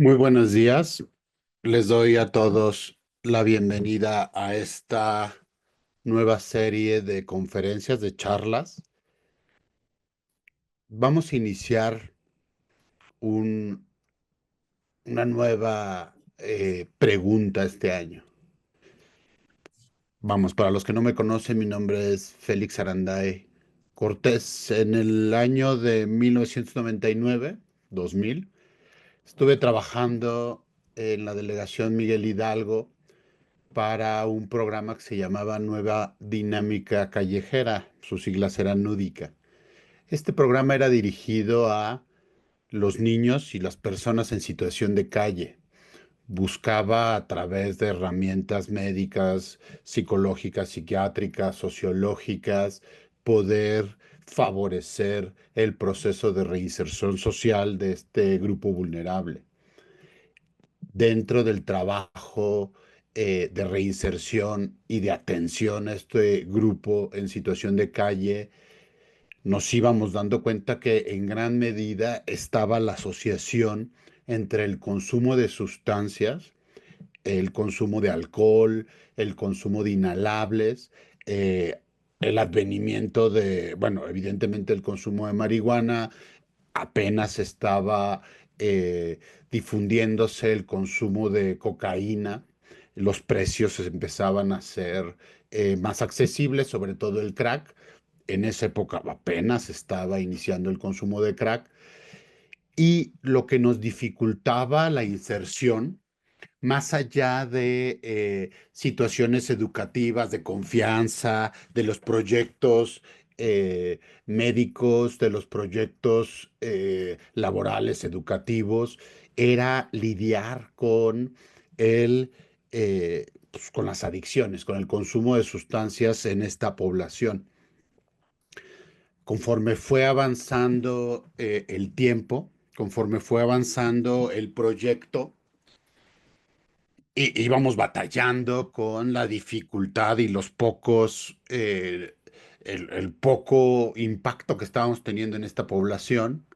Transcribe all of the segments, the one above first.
Muy buenos días. Les doy a todos la bienvenida a esta nueva serie de conferencias, de charlas. Vamos a iniciar un- una nueva pregunta este año. Vamos, para los que no me conocen, mi nombre es Félix Aranday Cortés. En el año de 1999, 2000, estuve trabajando en la delegación Miguel Hidalgo para un programa que se llamaba Nueva Dinámica Callejera, sus siglas eran NUDICA. Este programa era dirigido a los niños y las personas en situación de calle. Buscaba a través de herramientas médicas, psicológicas, psiquiátricas, sociológicas, poder favorecer el proceso de reinserción social de este grupo vulnerable dentro del trabajo de reinserción y de atención a este grupo en situación de calle, nos íbamos dando cuenta que en gran medida estaba la asociación entre el consumo de sustancias, el consumo de alcohol, el consumo de inhalables, eh, el advenimiento de, bueno, evidentemente el consumo de marihuana, apenas estaba eh, difundiéndose el consumo de cocaína, los precios empezaban a ser más accesibles, sobre todo el crack. En esa época apenas estaba iniciando el consumo de crack y lo que nos dificultaba la inserción más allá de situaciones educativas, de confianza, de los proyectos médicos, de los proyectos laborales, educativos, era lidiar con pues, con las adicciones, con el consumo de sustancias en esta población. Conforme fue avanzando el tiempo, conforme fue avanzando el proyecto, y íbamos batallando con la dificultad y los pocos, el poco impacto que estábamos teniendo en esta población.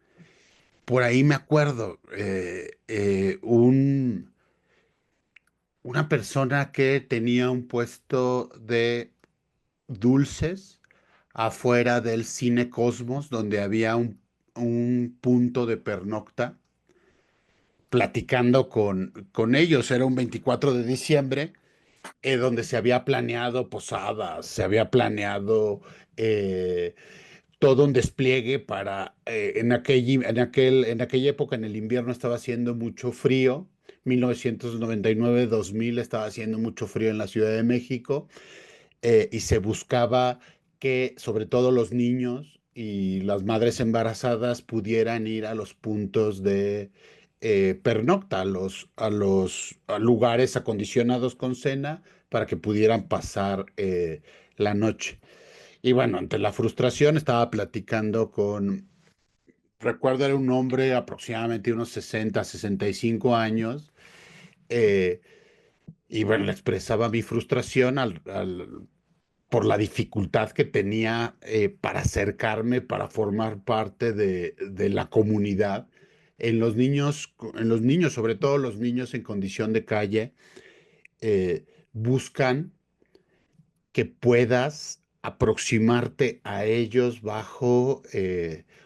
Por ahí me acuerdo, una persona que tenía un puesto de dulces afuera del Cine Cosmos, donde había un punto de pernocta, platicando con ellos. Era un 24 de diciembre donde se había planeado posadas, se había planeado eh, todo un despliegue para, en aquella época, en el invierno estaba haciendo mucho frío, 1999-2000 estaba haciendo mucho frío en la Ciudad de México, y se buscaba que sobre todo los niños y las madres embarazadas pudieran ir a los puntos de pernocta, a lugares acondicionados con cena para que pudieran pasar la noche. Y bueno, ante la frustración estaba platicando recuerdo era un hombre aproximadamente unos 60, 65 años, eh, y bueno, le expresaba mi frustración por la dificultad que tenía para acercarme, para formar parte de la comunidad. En los niños, sobre todo los niños en condición de calle, buscan que puedas aproximarte a ellos bajo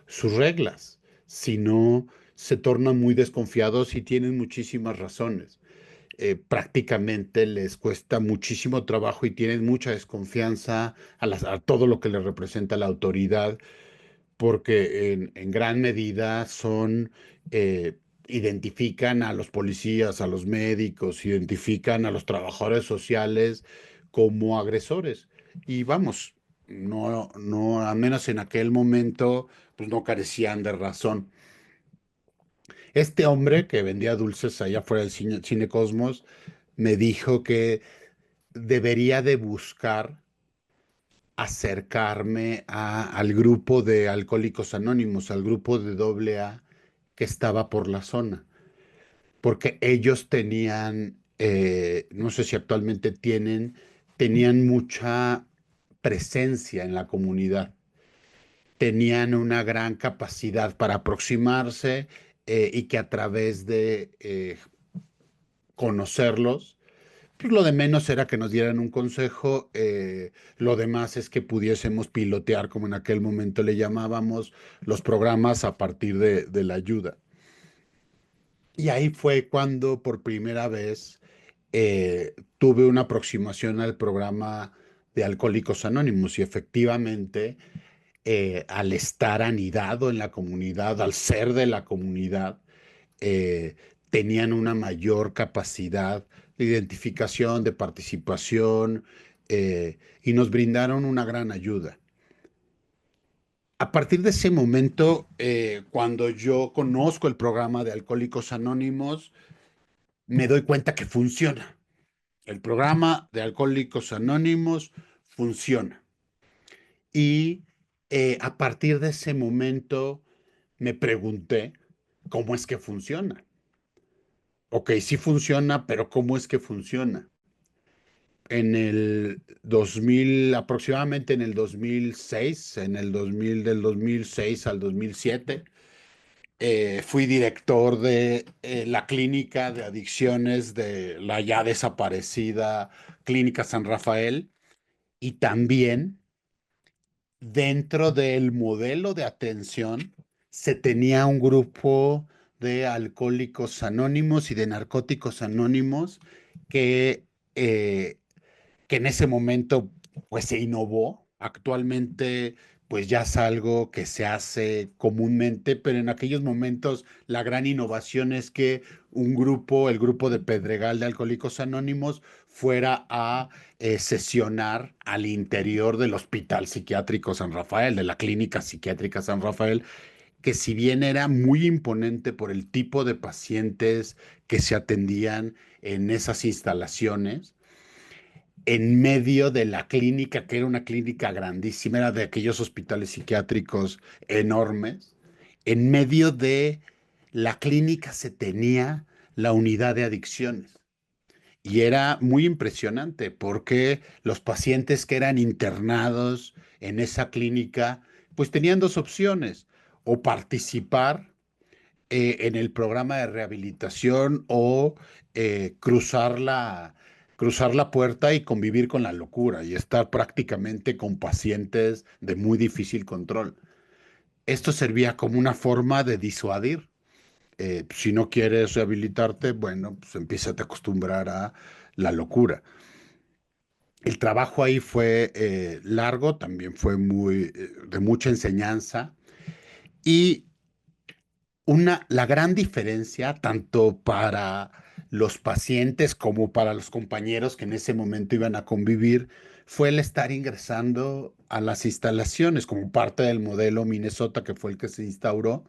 sus reglas. Si no, se tornan muy desconfiados y tienen muchísimas razones. Prácticamente les cuesta muchísimo trabajo y tienen mucha desconfianza a todo lo que les representa la autoridad, porque en gran medida identifican a los policías, a los médicos, identifican a los trabajadores sociales como agresores. Y vamos, no, al menos en aquel momento, pues no carecían de razón. Este hombre que vendía dulces allá afuera del Cine Cosmos me dijo que debería de buscar acercarme al grupo de Alcohólicos Anónimos, al grupo de AA que estaba por la zona, porque ellos tenían, no sé si actualmente tenían mucha presencia en la comunidad, tenían una gran capacidad para aproximarse, y que a través de conocerlos, pues lo de menos era que nos dieran un consejo, lo demás es que pudiésemos pilotear, como en aquel momento le llamábamos, los programas a partir de la ayuda. Y ahí fue cuando por primera vez tuve una aproximación al programa de Alcohólicos Anónimos y efectivamente al estar anidado en la comunidad, al ser de la comunidad, eh, tenían una mayor capacidad de identificación, de participación y nos brindaron una gran ayuda. A partir de ese momento, cuando yo conozco el programa de Alcohólicos Anónimos, me doy cuenta que funciona. El programa de Alcohólicos Anónimos funciona. Y a partir de ese momento me pregunté cómo es que funciona. Ok, sí funciona, pero ¿cómo es que funciona? En el 2000, aproximadamente en el 2006, en el 2000, del 2006 al 2007, fui director de la clínica de adicciones de la ya desaparecida Clínica San Rafael y también dentro del modelo de atención se tenía un grupo de alcohólicos anónimos y de narcóticos anónimos que eh, que en ese momento pues se innovó. Actualmente pues ya es algo que se hace comúnmente, pero en aquellos momentos la gran innovación es que un grupo, el grupo de Pedregal de Alcohólicos Anónimos, fuera a sesionar al interior del Hospital Psiquiátrico San Rafael, de la Clínica Psiquiátrica San Rafael, que si bien era muy imponente por el tipo de pacientes que se atendían en esas instalaciones, en medio de la clínica, que era una clínica grandísima, era de aquellos hospitales psiquiátricos enormes, en medio de la clínica se tenía la unidad de adicciones. Y era muy impresionante porque los pacientes que eran internados en esa clínica, pues tenían dos opciones, o participar en el programa de rehabilitación o cruzar la puerta y convivir con la locura y estar prácticamente con pacientes de muy difícil control. Esto servía como una forma de disuadir. Si no quieres rehabilitarte, bueno, pues empieza a acostumbrar a la locura. El trabajo ahí fue largo, también fue de mucha enseñanza y la gran diferencia, tanto para los pacientes como para los compañeros que en ese momento iban a convivir, fue el estar ingresando a las instalaciones como parte del modelo Minnesota, que fue el que se instauró,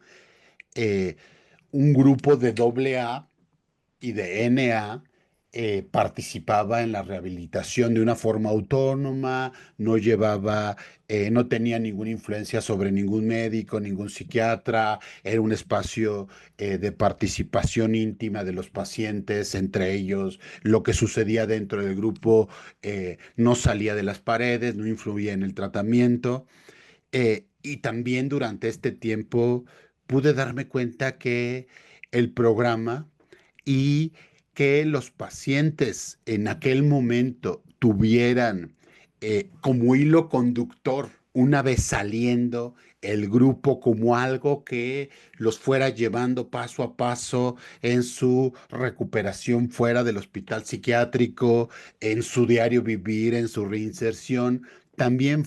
eh, un grupo de AA y de NA participaba en la rehabilitación de una forma autónoma, no llevaba, no tenía ninguna influencia sobre ningún médico, ningún psiquiatra, era un espacio de participación íntima de los pacientes, entre ellos lo que sucedía dentro del grupo no salía de las paredes, no influía en el tratamiento. Y también durante este tiempo pude darme cuenta que el programa y que los pacientes en aquel momento tuvieran como hilo conductor, una vez saliendo el grupo, como algo que los fuera llevando paso a paso en su recuperación fuera del hospital psiquiátrico, en su diario vivir, en su reinserción, también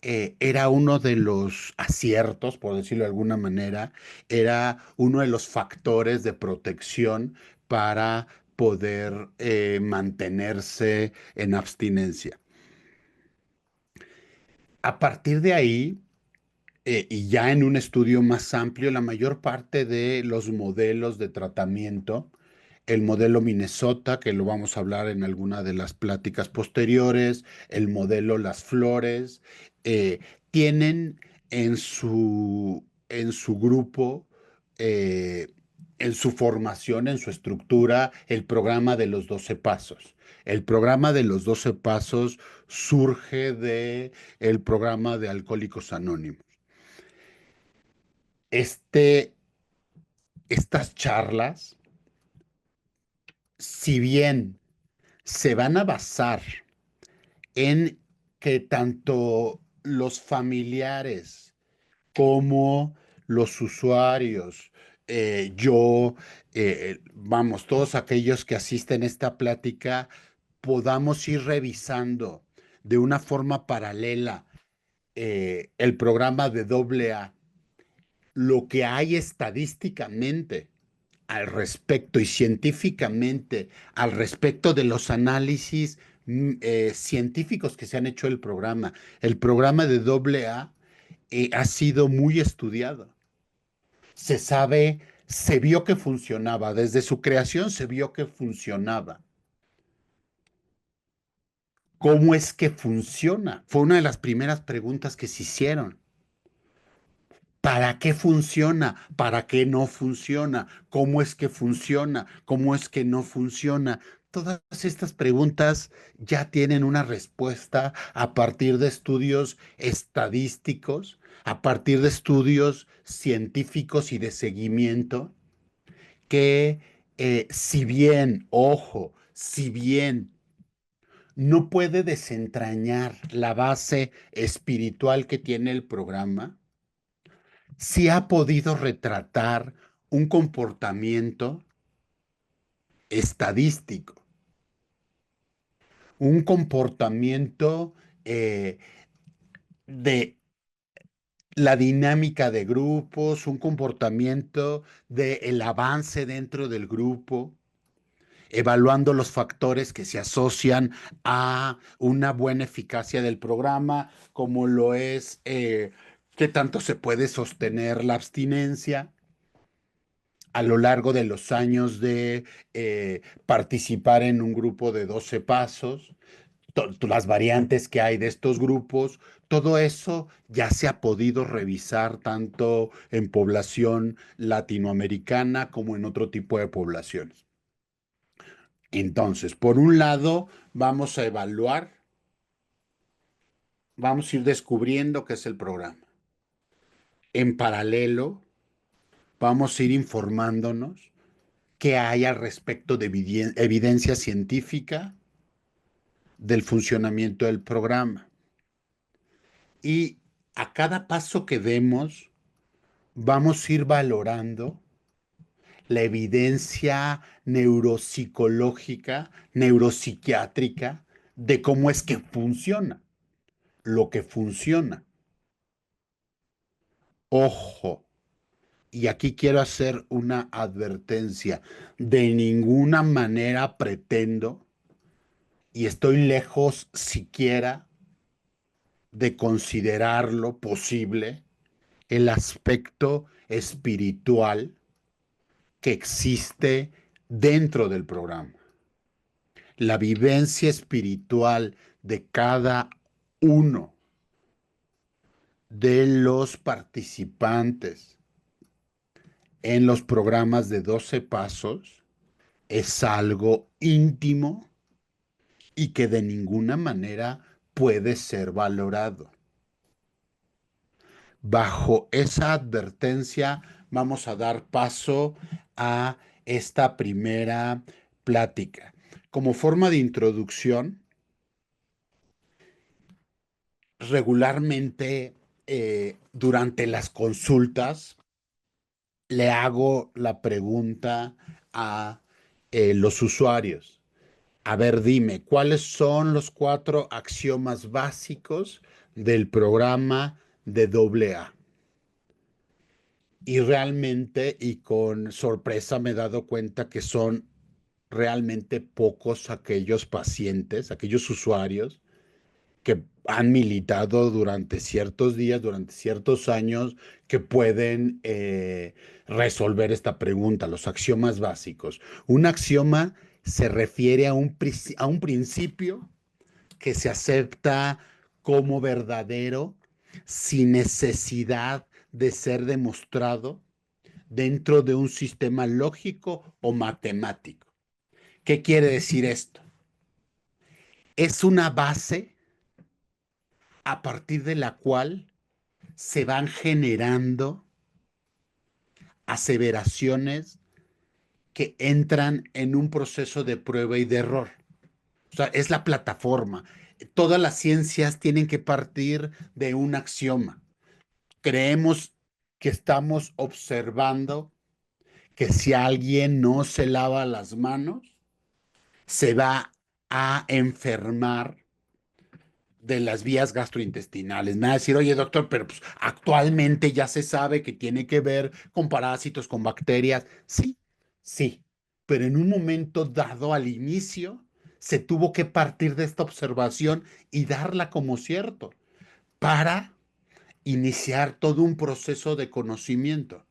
era uno de los aciertos, por decirlo de alguna manera, era uno de los factores de protección para poder mantenerse en abstinencia. A partir de ahí, y ya en un estudio más amplio, la mayor parte de los modelos de tratamiento, el modelo Minnesota, que lo vamos a hablar en alguna de las pláticas posteriores, el modelo Las Flores, eh, tienen en su grupo, eh, en su formación, en su estructura, el programa de los 12 pasos. El programa de los 12 pasos surge de el programa de Alcohólicos Anónimos. Este estas charlas, si bien se van a basar en que tanto los familiares como los usuarios, yo, vamos, todos aquellos que asisten a esta plática, podamos ir revisando de una forma paralela el programa de AA, lo que hay estadísticamente al respecto y científicamente al respecto de los análisis científicos que se han hecho del programa. El programa de AA ha sido muy estudiado. Se sabe, se vio que funcionaba. Desde su creación se vio que funcionaba. ¿Cómo es que funciona? Fue una de las primeras preguntas que se hicieron. ¿Para qué funciona? ¿Para qué no funciona? ¿Cómo es que funciona? ¿Cómo es que no funciona? Todas estas preguntas ya tienen una respuesta a partir de estudios estadísticos, a partir de estudios científicos y de seguimiento, que si bien, ojo, si bien no puede desentrañar la base espiritual que tiene el programa, sí ha podido retratar un comportamiento estadístico, un comportamiento de la dinámica de grupos, un comportamiento del avance dentro del grupo, evaluando los factores que se asocian a una buena eficacia del programa, como lo es qué tanto se puede sostener la abstinencia a lo largo de los años de participar en un grupo de 12 pasos, las variantes que hay de estos grupos, todo eso ya se ha podido revisar tanto en población latinoamericana como en otro tipo de poblaciones. Entonces, por un lado, vamos a evaluar, vamos a ir descubriendo qué es el programa. En paralelo, vamos a ir informándonos qué hay al respecto de evidencia científica del funcionamiento del programa. Y a cada paso que demos, vamos a ir valorando la evidencia neuropsicológica, neuropsiquiátrica, de cómo es que funciona, lo que funciona. Ojo, y aquí quiero hacer una advertencia. De ninguna manera pretendo, y estoy lejos siquiera de considerarlo posible, el aspecto espiritual que existe dentro del programa. La vivencia espiritual de cada uno de los participantes en los programas de 12 pasos es algo íntimo y que de ninguna manera puede ser valorado. Bajo esa advertencia vamos a dar paso a esta primera plática. Como forma de introducción, regularmente durante las consultas le hago la pregunta a los usuarios. A ver, dime, ¿cuáles son los 4 axiomas básicos del programa de AA? Y realmente, y con sorpresa, me he dado cuenta que son realmente pocos aquellos pacientes, aquellos usuarios que han militado durante ciertos días, durante ciertos años, que pueden resolver esta pregunta, los axiomas básicos. Un axioma se refiere a un principio que se acepta como verdadero sin necesidad de ser demostrado dentro de un sistema lógico o matemático. ¿Qué quiere decir esto? Es una base a partir de la cual se van generando aseveraciones que entran en un proceso de prueba y de error. O sea, es la plataforma. Todas las ciencias tienen que partir de un axioma. Creemos que estamos observando que si alguien no se lava las manos, se va a enfermar de las vías gastrointestinales. Me va a decir, oye, doctor, pero pues, actualmente ya se sabe que tiene que ver con parásitos, con bacterias. Sí, sí, pero en un momento dado al inicio se tuvo que partir de esta observación y darla como cierto para iniciar todo un proceso de conocimiento.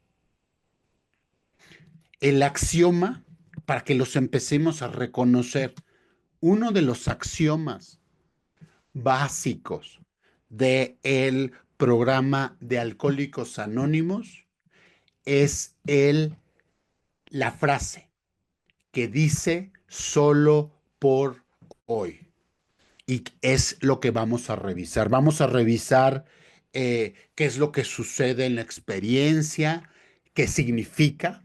El axioma, para que los empecemos a reconocer, uno de los axiomas básicos del programa de Alcohólicos Anónimos es la frase que dice solo por hoy. Y es lo que vamos a revisar. Vamos a revisar qué es lo que sucede en la experiencia, qué significa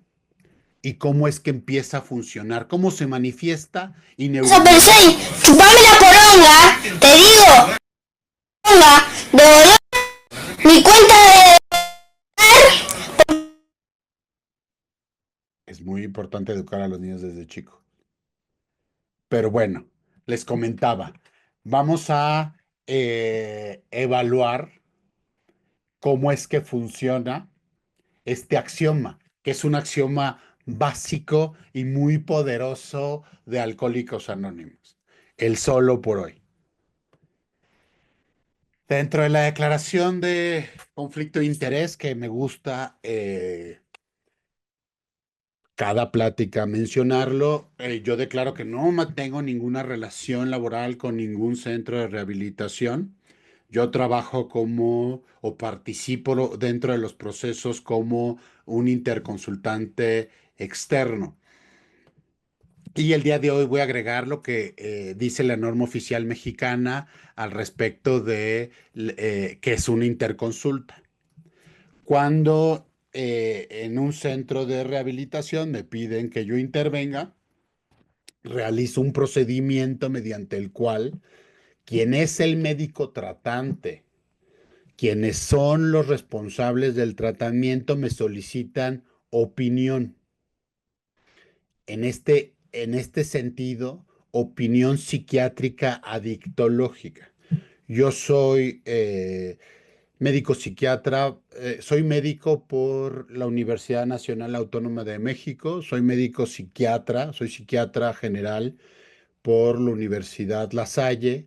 y cómo es que empieza a funcionar, cómo se manifiesta y Eso pensé, neurobiológicamente. chupame la poronga, te digo, poronga, devolver mi cuenta de... Es muy importante educar a los niños desde chicos. Pero bueno, les comentaba, vamos a evaluar cómo es que funciona este axioma, que es un axioma básico y muy poderoso de Alcohólicos Anónimos, el solo por hoy. Dentro de la declaración de conflicto de interés, que me gusta cada plática mencionarlo, yo declaro que no mantengo ninguna relación laboral con ningún centro de rehabilitación. Yo trabajo como o participo dentro de los procesos como un interconsultante externo. Y el día de hoy voy a agregar lo que dice la norma oficial mexicana al respecto de que es una interconsulta. Cuando en un centro de rehabilitación me piden que yo intervenga, realizo un procedimiento mediante el cual quien es el médico tratante, quienes son los responsables del tratamiento, me solicitan opinión. En este sentido, opinión psiquiátrica adictológica. Yo soy médico psiquiatra, soy médico por la Universidad Nacional Autónoma de México, soy médico psiquiatra, soy psiquiatra general por la Universidad La Salle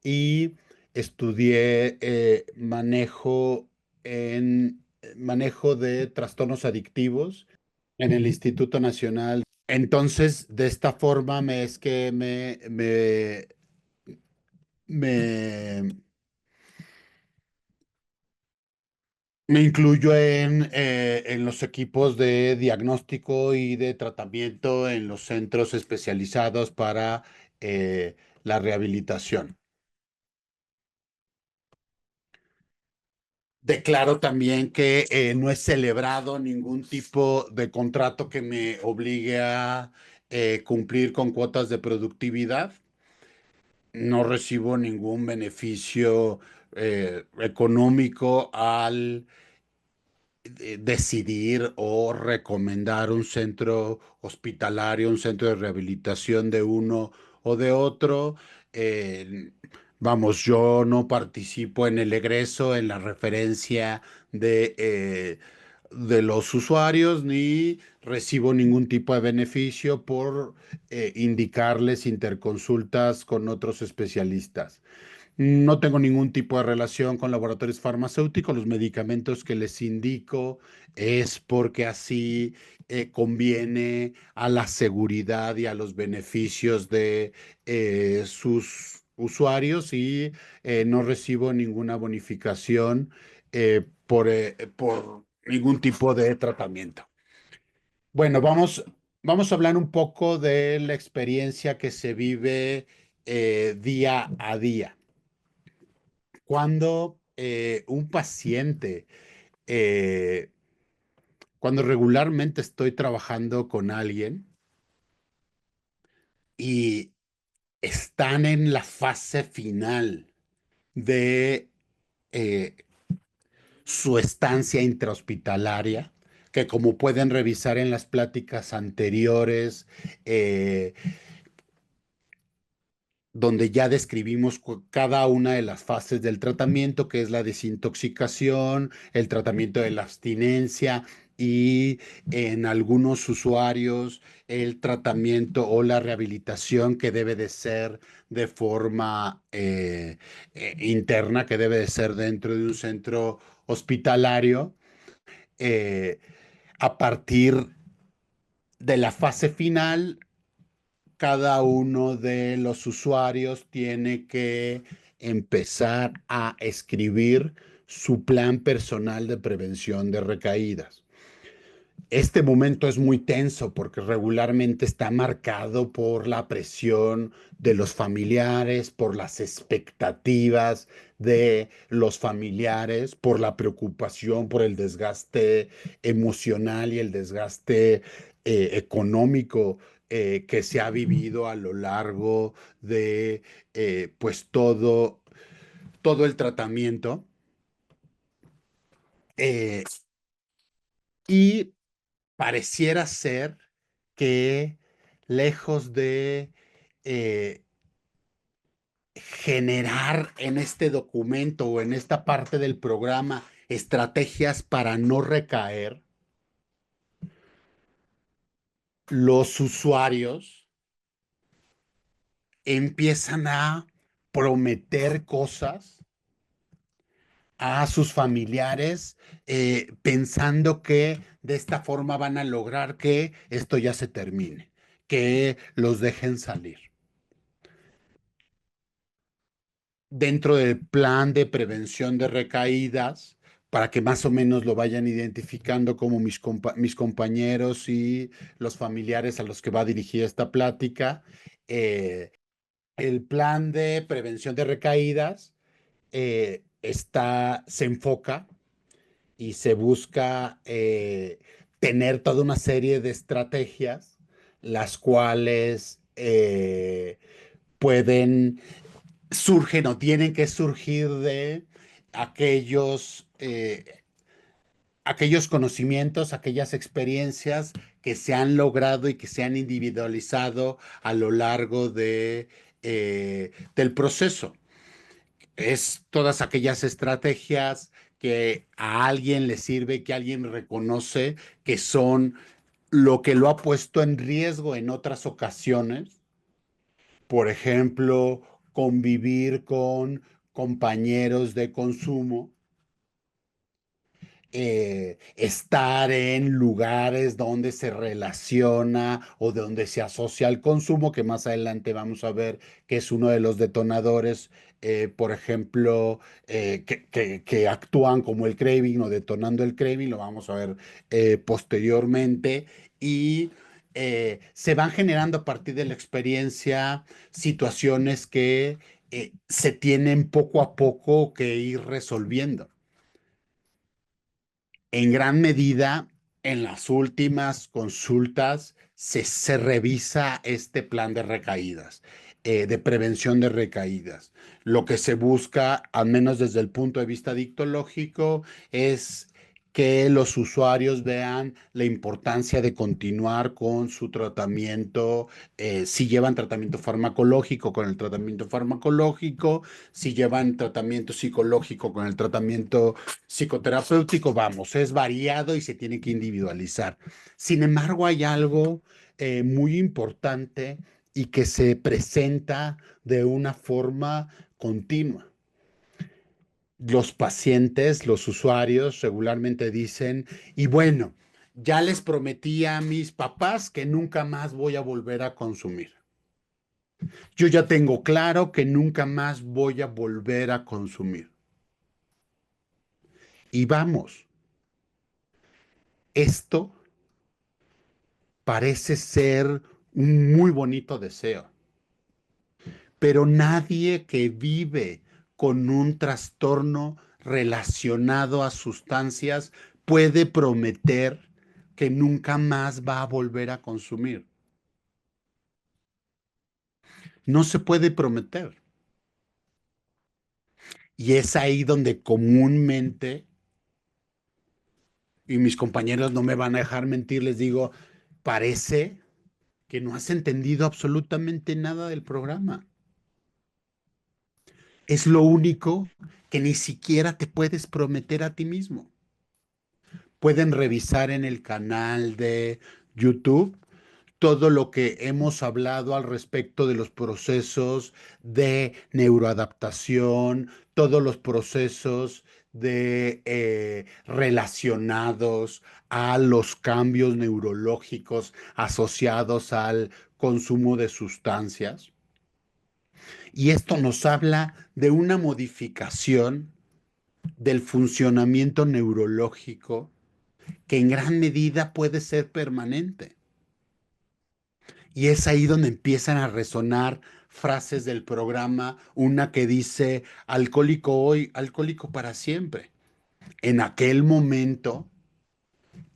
y estudié manejo de trastornos adictivos en el Instituto Nacional. Entonces, de esta forma es que me, me incluyo en los equipos de diagnóstico y de tratamiento en los centros especializados para la rehabilitación. Declaro también que no he celebrado ningún tipo de contrato que me obligue a cumplir con cuotas de productividad. No recibo ningún beneficio económico al decidir o recomendar un centro hospitalario, un centro de rehabilitación de uno o de otro. Eh, vamos, yo no participo en el egreso, en la referencia de los usuarios, ni recibo ningún tipo de beneficio por indicarles interconsultas con otros especialistas. No tengo ningún tipo de relación con laboratorios farmacéuticos. Los medicamentos que les indico es porque así conviene a la seguridad y a los beneficios de sus usuarios y no recibo ninguna bonificación por ningún tipo de tratamiento. Bueno, vamos a hablar un poco de la experiencia que se vive día a día. Cuando un paciente eh, cuando regularmente estoy trabajando con alguien y están en la fase final de eh, su estancia intrahospitalaria, que como pueden revisar en las pláticas anteriores, eh, donde ya describimos cada una de las fases del tratamiento, que es la desintoxicación, el tratamiento de la abstinencia y en algunos usuarios el tratamiento o la rehabilitación que debe de ser de forma interna, que debe de ser dentro de un centro hospitalario. eh, a partir de la fase final, cada uno de los usuarios tiene que empezar a escribir su plan personal de prevención de recaídas. Este momento es muy tenso porque regularmente está marcado por la presión de los familiares, por las expectativas de los familiares, por la preocupación, por el desgaste emocional y el desgaste económico que se ha vivido a lo largo de pues todo el tratamiento. Eh, y pareciera ser que lejos de eh, generar en este documento o en esta parte del programa estrategias para no recaer, los usuarios empiezan a prometer cosas a sus familiares pensando que de esta forma van a lograr que esto ya se termine, que los dejen salir. Dentro del plan de prevención de recaídas, para que más o menos lo vayan identificando como mis compañeros y los familiares a los que va dirigida esta plática, eh, el plan de prevención de recaídas se enfoca y se busca tener toda una serie de estrategias, las cuales pueden, surgen o tienen que surgir de aquellos, aquellos conocimientos, aquellas experiencias que se han logrado y que se han individualizado a lo largo del proceso. Es todas aquellas estrategias que a alguien le sirve, que alguien reconoce que son lo que lo ha puesto en riesgo en otras ocasiones. Por ejemplo, convivir con compañeros de consumo, estar en lugares donde se relaciona o de donde se asocia al consumo, que más adelante vamos a ver que es uno de los detonadores, por ejemplo, que actúan como el craving o detonando el craving, lo vamos a ver posteriormente, y se van generando a partir de la experiencia situaciones que se tienen poco a poco que ir resolviendo. En gran medida, en las últimas consultas se revisa este plan de recaídas, de prevención de recaídas. Lo que se busca, al menos desde el punto de vista dictológico, es que los usuarios vean la importancia de continuar con su tratamiento, si llevan tratamiento farmacológico con el tratamiento farmacológico, si llevan tratamiento psicológico con el tratamiento psicoterapéutico, vamos, es variado y se tiene que individualizar. Sin embargo, hay algo muy importante y que se presenta de una forma continua. Los pacientes, los usuarios regularmente dicen, y bueno, ya les prometí a mis papás que nunca más voy a volver a consumir. Yo ya tengo claro que nunca más voy a volver a consumir. Y vamos, esto parece ser un muy bonito deseo, pero nadie que vive con un trastorno relacionado a sustancias puede prometer que nunca más va a volver a consumir. No se puede prometer. Y es ahí donde comúnmente, y mis compañeros no me van a dejar mentir, les digo, parece que no has entendido absolutamente nada del programa. Es lo único que ni siquiera te puedes prometer a ti mismo. Pueden revisar en el canal de YouTube todo lo que hemos hablado al respecto de los procesos de neuroadaptación, todos los procesos relacionados a los cambios neurológicos asociados al consumo de sustancias. Y esto nos habla de una modificación del funcionamiento neurológico que en gran medida puede ser permanente. Y es ahí donde empiezan a resonar frases del programa, una que dice, alcohólico hoy, alcohólico para siempre. En aquel momento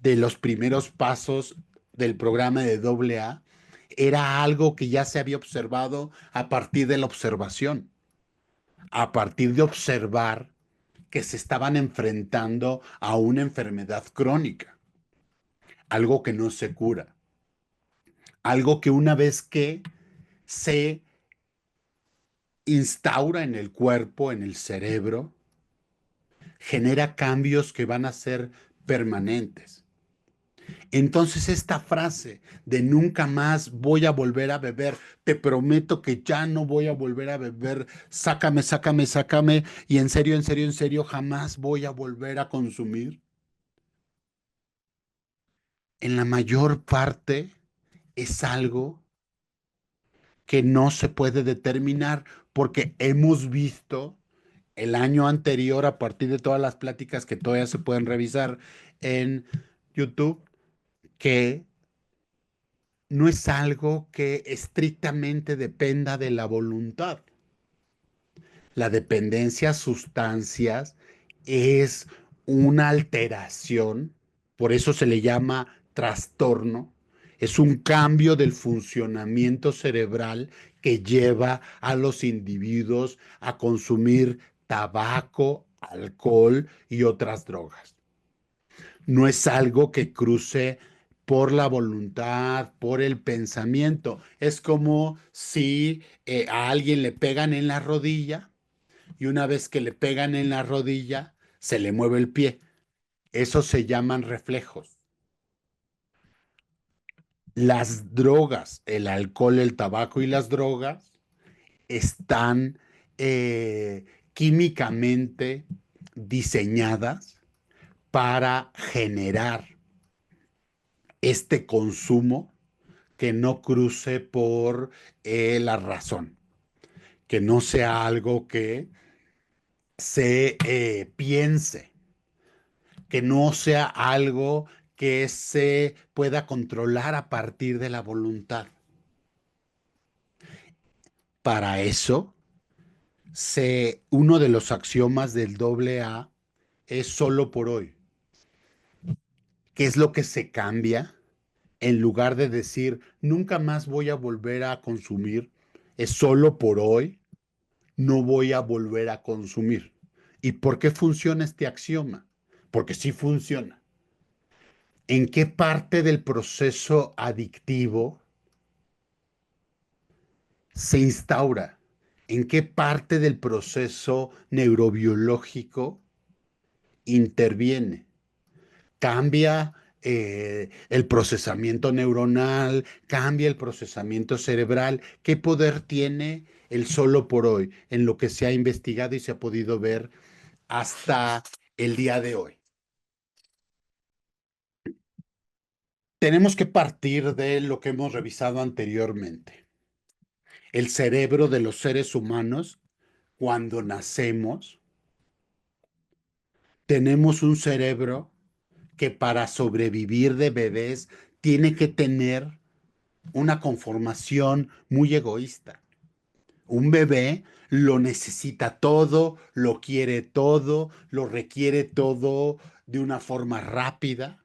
de los primeros pasos del programa de AA, era algo que ya se había observado a partir de la observación, a partir de observar que se estaban enfrentando a una enfermedad crónica, algo que no se cura, algo que una vez que se instaura en el cuerpo, en el cerebro, genera cambios que van a ser permanentes. Entonces esta frase de nunca más voy a volver a beber, te prometo que ya no voy a volver a beber, sácame, sácame, sácame, y en serio, en serio, en serio, jamás voy a volver a consumir, en la mayor parte es algo que no se puede determinar porque hemos visto el año anterior, a partir de todas las pláticas que todavía se pueden revisar en YouTube, que no es algo que estrictamente dependa de la voluntad. La dependencia a sustancias es una alteración, por eso se le llama trastorno, es un cambio del funcionamiento cerebral que lleva a los individuos a consumir tabaco, alcohol y otras drogas. No es algo que cruce por la voluntad, por el pensamiento. Es como si a alguien le pegan en la rodilla y una vez que le pegan en la rodilla, se le mueve el pie. Eso se llaman reflejos. Las drogas, el alcohol, el tabaco y las drogas están eh, químicamente diseñadas para generar este consumo que no cruce por la razón, que no sea algo que se piense, que no sea algo que se pueda controlar a partir de la voluntad. Para eso, uno de los axiomas del doble A es solo por hoy. ¿Qué es lo que se cambia? En lugar de decir, nunca más voy a volver a consumir, es solo por hoy, no voy a volver a consumir. ¿Y por qué funciona este axioma? Porque sí funciona. ¿En qué parte del proceso adictivo se instaura? ¿En qué parte del proceso neurobiológico interviene? Cambia el procesamiento neuronal, cambia el procesamiento cerebral. ¿Qué poder tiene el solo por hoy en lo que se ha investigado y se ha podido ver hasta el día de hoy? Tenemos que partir de lo que hemos revisado anteriormente. El cerebro de los seres humanos, cuando nacemos, tenemos un cerebro que para sobrevivir de bebés tiene que tener una conformación muy egoísta. Un bebé lo necesita todo, lo quiere todo, lo requiere todo de una forma rápida.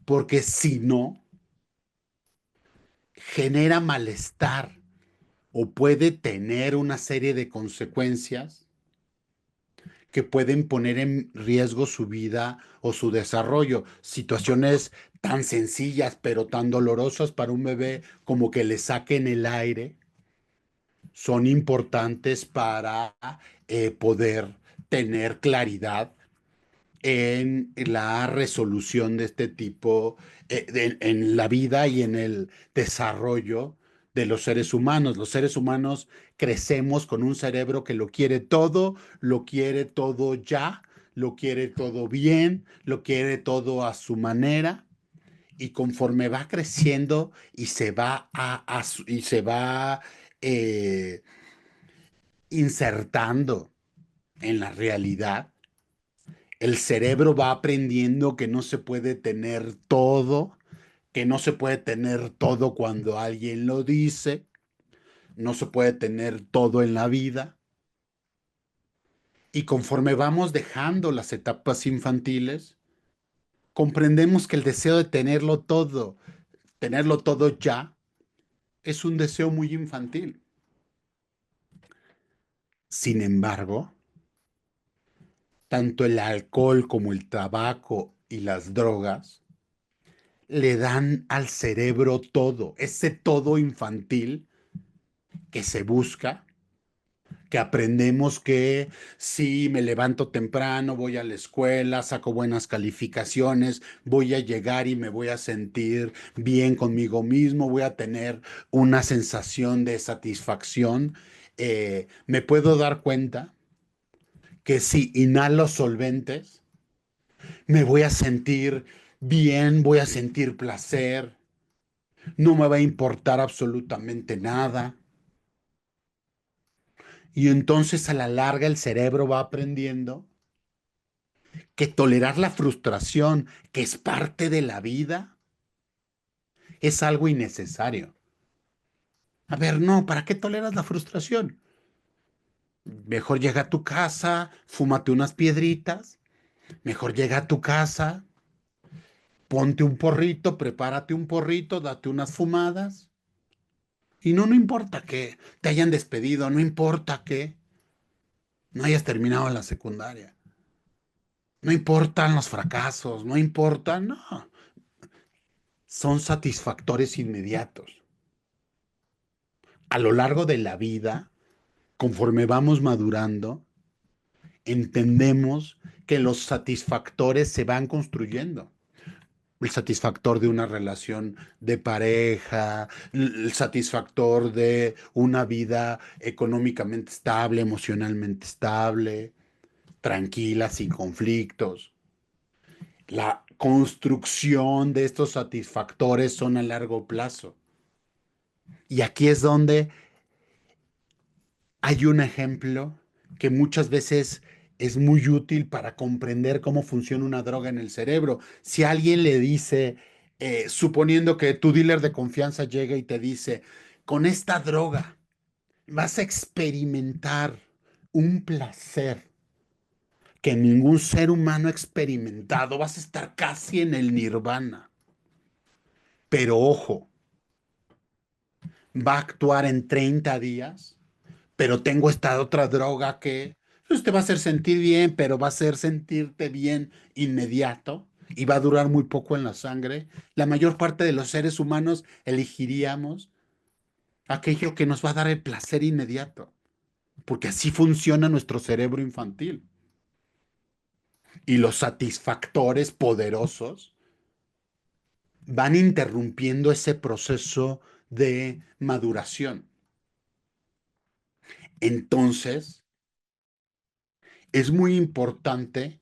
porque si no, genera malestar o puede tener una serie de consecuencias que pueden poner en riesgo su vida o su desarrollo. Situaciones tan sencillas pero tan dolorosas para un bebé como que le saquen el aire son importantes para poder tener claridad en la resolución de este tipo, en la vida y en el desarrollo de los seres humanos. Los seres humanos crecemos con un cerebro que lo quiere todo ya, lo quiere todo bien, lo quiere todo a su manera. Y conforme va creciendo y y se va eh, insertando en la realidad, el cerebro va aprendiendo que no se puede tener todo, que no se puede tener todo cuando alguien lo dice, no se puede tener todo en la vida. Y conforme vamos dejando las etapas infantiles, comprendemos que el deseo de tenerlo todo ya, es un deseo muy infantil. Sin embargo, tanto el alcohol como el tabaco y las drogas le dan al cerebro todo, ese todo infantil que se busca, que aprendemos que si me levanto temprano, voy a la escuela, saco buenas calificaciones, voy a llegar y me voy a sentir bien conmigo mismo, voy a tener una sensación de satisfacción. Me puedo dar cuenta que si inhalo solventes, me voy a sentir bien, voy a sentir placer, no me va a importar absolutamente nada. Y entonces a la larga el cerebro va aprendiendo que tolerar la frustración, que es parte de la vida, es algo innecesario. A ver, no, ¿para qué toleras la frustración? Mejor llega a tu casa, fúmate unas piedritas, mejor llega a tu casa, ponte un porrito, prepárate un porrito, date unas fumadas. Y no, no importa que te hayan despedido, no importa que no hayas terminado la secundaria, no importan los fracasos, no importan, no, son satisfactores inmediatos. A lo largo de la vida, conforme vamos madurando, entendemos que los satisfactores se van construyendo. El satisfactor de una relación de pareja, el satisfactor de una vida económicamente estable, emocionalmente estable, tranquila, sin conflictos. La construcción de estos satisfactores son a largo plazo. Y aquí es donde hay un ejemplo que muchas veces es muy útil para comprender cómo funciona una droga en el cerebro. Si alguien le dice, suponiendo que tu dealer de confianza llega y te dice, con esta droga vas a experimentar un placer que ningún ser humano ha experimentado, vas a estar casi en el nirvana. Pero ojo, va a actuar en 30 días, pero tengo esta otra droga que pues, te va a hacer sentir bien, pero va a hacer sentirte bien inmediato y va a durar muy poco en la sangre. La mayor parte de los seres humanos elegiríamos aquello que nos va a dar el placer inmediato, porque así funciona nuestro cerebro infantil. Y los satisfactores poderosos van interrumpiendo ese proceso de maduración. Entonces, es muy importante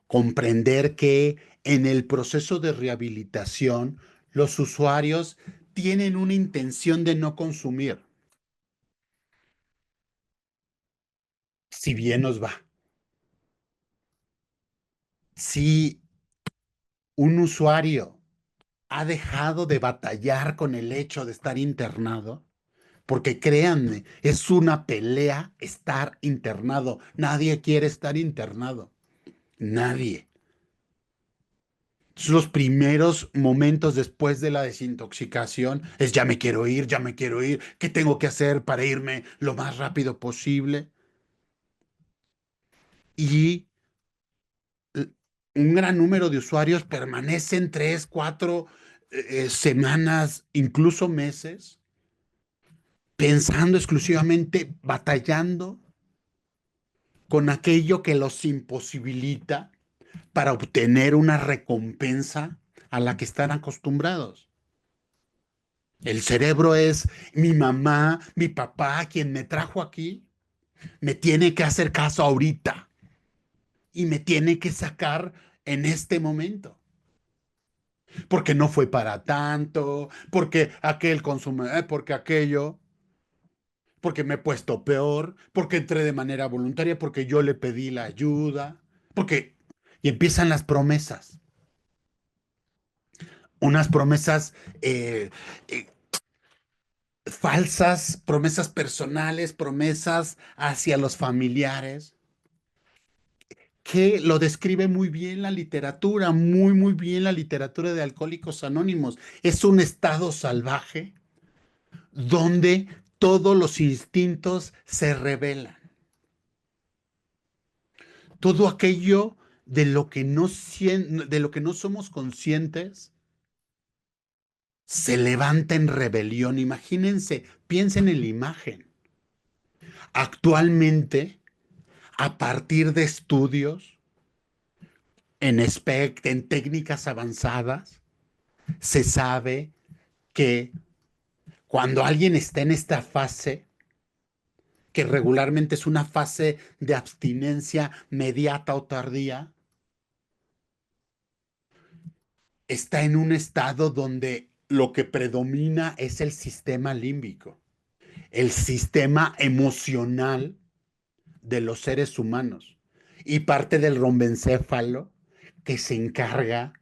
comprender que en el proceso de rehabilitación los usuarios tienen una intención de no consumir, si bien nos va. Si un usuario ha dejado de batallar con el hecho de estar internado, porque créanme, es una pelea estar internado. Nadie quiere estar internado. Nadie. Los primeros momentos después de la desintoxicación es ya me quiero ir, ¿qué tengo que hacer para irme lo más rápido posible? Y un gran número de usuarios permanecen 3, 4 semanas, incluso meses, pensando exclusivamente, batallando con aquello que los imposibilita para obtener una recompensa a la que están acostumbrados. El cerebro es mi mamá, mi papá, quien me trajo aquí, me tiene que hacer caso ahorita y me tiene que sacar en este momento. Porque no fue para tanto, porque aquel consume, porque aquello, porque me he puesto peor, porque entré de manera voluntaria, porque yo le pedí la ayuda, porque... Y empiezan las promesas, unas promesas eh, eh, falsas, promesas personales, promesas hacia los familiares, que lo describe muy bien la literatura, muy bien la literatura de Alcohólicos Anónimos. Es un estado salvaje donde todos los instintos se revelan. Todo aquello de lo que no somos conscientes se levanta en rebelión. Imagínense, piensen en la imagen. Actualmente, a partir de estudios en técnicas avanzadas, se sabe que cuando alguien está en esta fase, que regularmente es una fase de abstinencia mediata o tardía, está en un estado donde lo que predomina es el sistema límbico, el sistema emocional de los seres humanos y parte del rombencéfalo que se encarga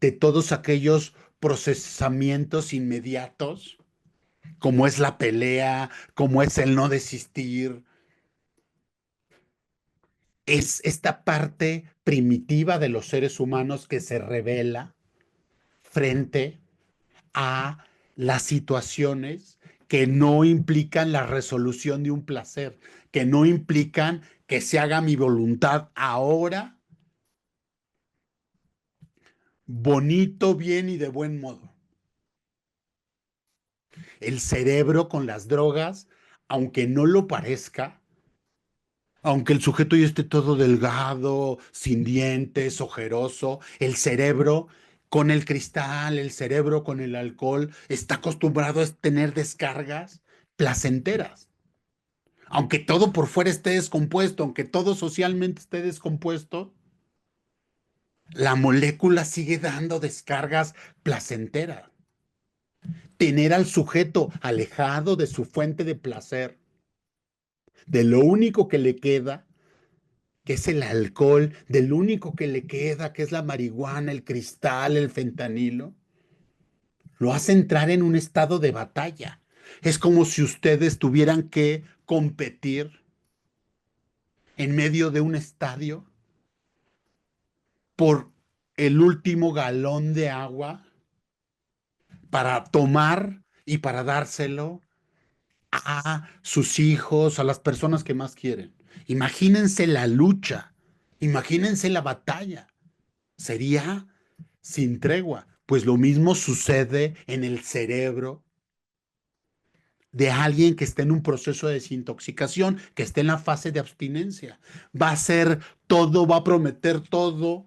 de todos aquellos procesamientos inmediatos, como es la pelea, como es el no desistir. Es esta parte primitiva de los seres humanos que se revela frente a las situaciones que no implican la resolución de un placer, que no implican que se haga mi voluntad ahora, bonito, bien y de buen modo. El cerebro con las drogas, aunque no lo parezca, aunque el sujeto ya esté todo delgado, sin dientes, ojeroso, el cerebro con el cristal, el cerebro con el alcohol, está acostumbrado a tener descargas placenteras. Aunque todo por fuera esté descompuesto, aunque todo socialmente esté descompuesto, la molécula sigue dando descargas placenteras. Tener al sujeto alejado de su fuente de placer, de lo único que le queda, que es el alcohol, del único que le queda, que es la marihuana, el cristal, el fentanilo, lo hace entrar en un estado de batalla. Es como si ustedes tuvieran que competir en medio de un estadio por el último galón de agua para tomar y para dárselo a sus hijos, a las personas que más quieren. Imagínense la lucha, imagínense la batalla. Sería sin tregua. Pues lo mismo sucede en el cerebro de alguien que esté en un proceso de desintoxicación, que esté en la fase de abstinencia. Va a hacer todo, va a prometer todo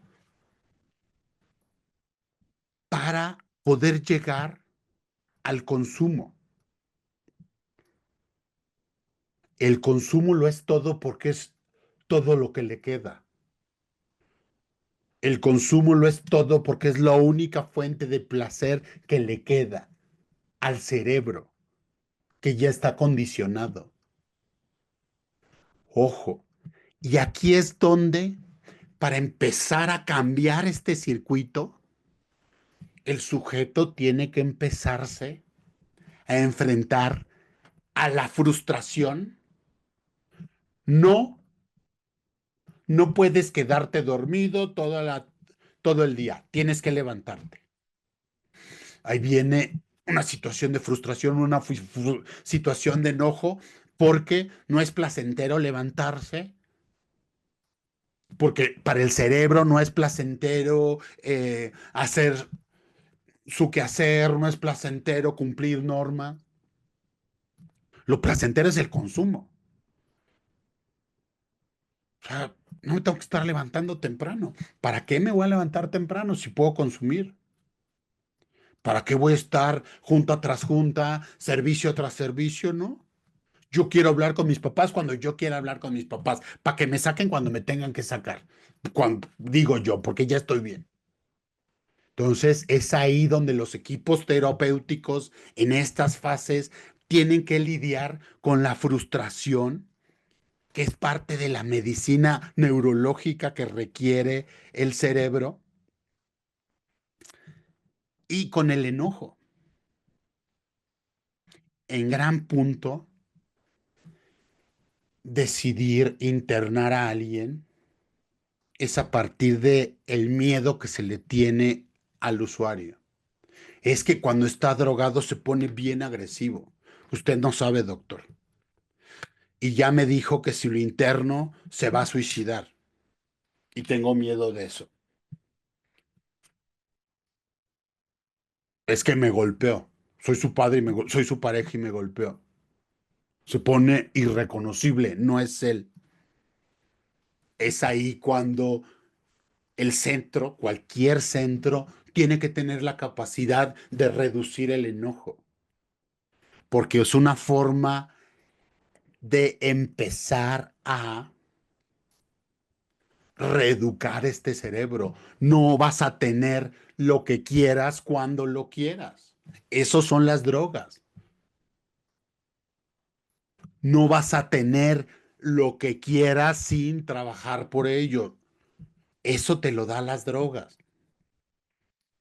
para poder llegar al consumo. El consumo lo es todo porque es todo lo que le queda. El consumo lo es todo porque es la única fuente de placer que le queda al cerebro, que ya está condicionado. Ojo, y aquí es donde, para empezar a cambiar este circuito, el sujeto tiene que empezarse a enfrentar a la frustración. No, no puedes quedarte dormido todo el día, tienes que levantarte. Ahí viene una situación de frustración, una situación de enojo, porque no es placentero levantarse, porque para el cerebro no es placentero hacer su quehacer, no es placentero cumplir normas. Lo placentero es el consumo. O sea, no me tengo que estar levantando temprano. ¿Para qué me voy a levantar temprano si puedo consumir? ¿Para qué voy a estar junta tras junta, servicio tras servicio? No. Yo quiero hablar con mis papás cuando yo quiera hablar con mis papás, para que me saquen cuando me tengan que sacar. Cuando digo yo, porque ya estoy bien. Entonces, es ahí donde los equipos terapéuticos en estas fases tienen que lidiar con la frustración, que es parte de la medicina neurológica que requiere el cerebro, y con el enojo. En gran punto, decidir internar a alguien es a partir de el miedo que se le tiene al usuario. Es que cuando está drogado se pone bien agresivo. Usted no sabe, doctor. Y ya me dijo que si lo interno se va a suicidar. Y tengo miedo de eso. Es que me golpeó. Soy su padre y soy su pareja y me golpeó. Se pone irreconocible, no es él. Es ahí cuando el centro, cualquier centro, tiene que tener la capacidad de reducir el enojo, porque es una forma de empezar a reeducar este cerebro. No vas a tener lo que quieras cuando lo quieras. Esos son las drogas. No vas a tener lo que quieras sin trabajar por ello. Eso te lo da las drogas.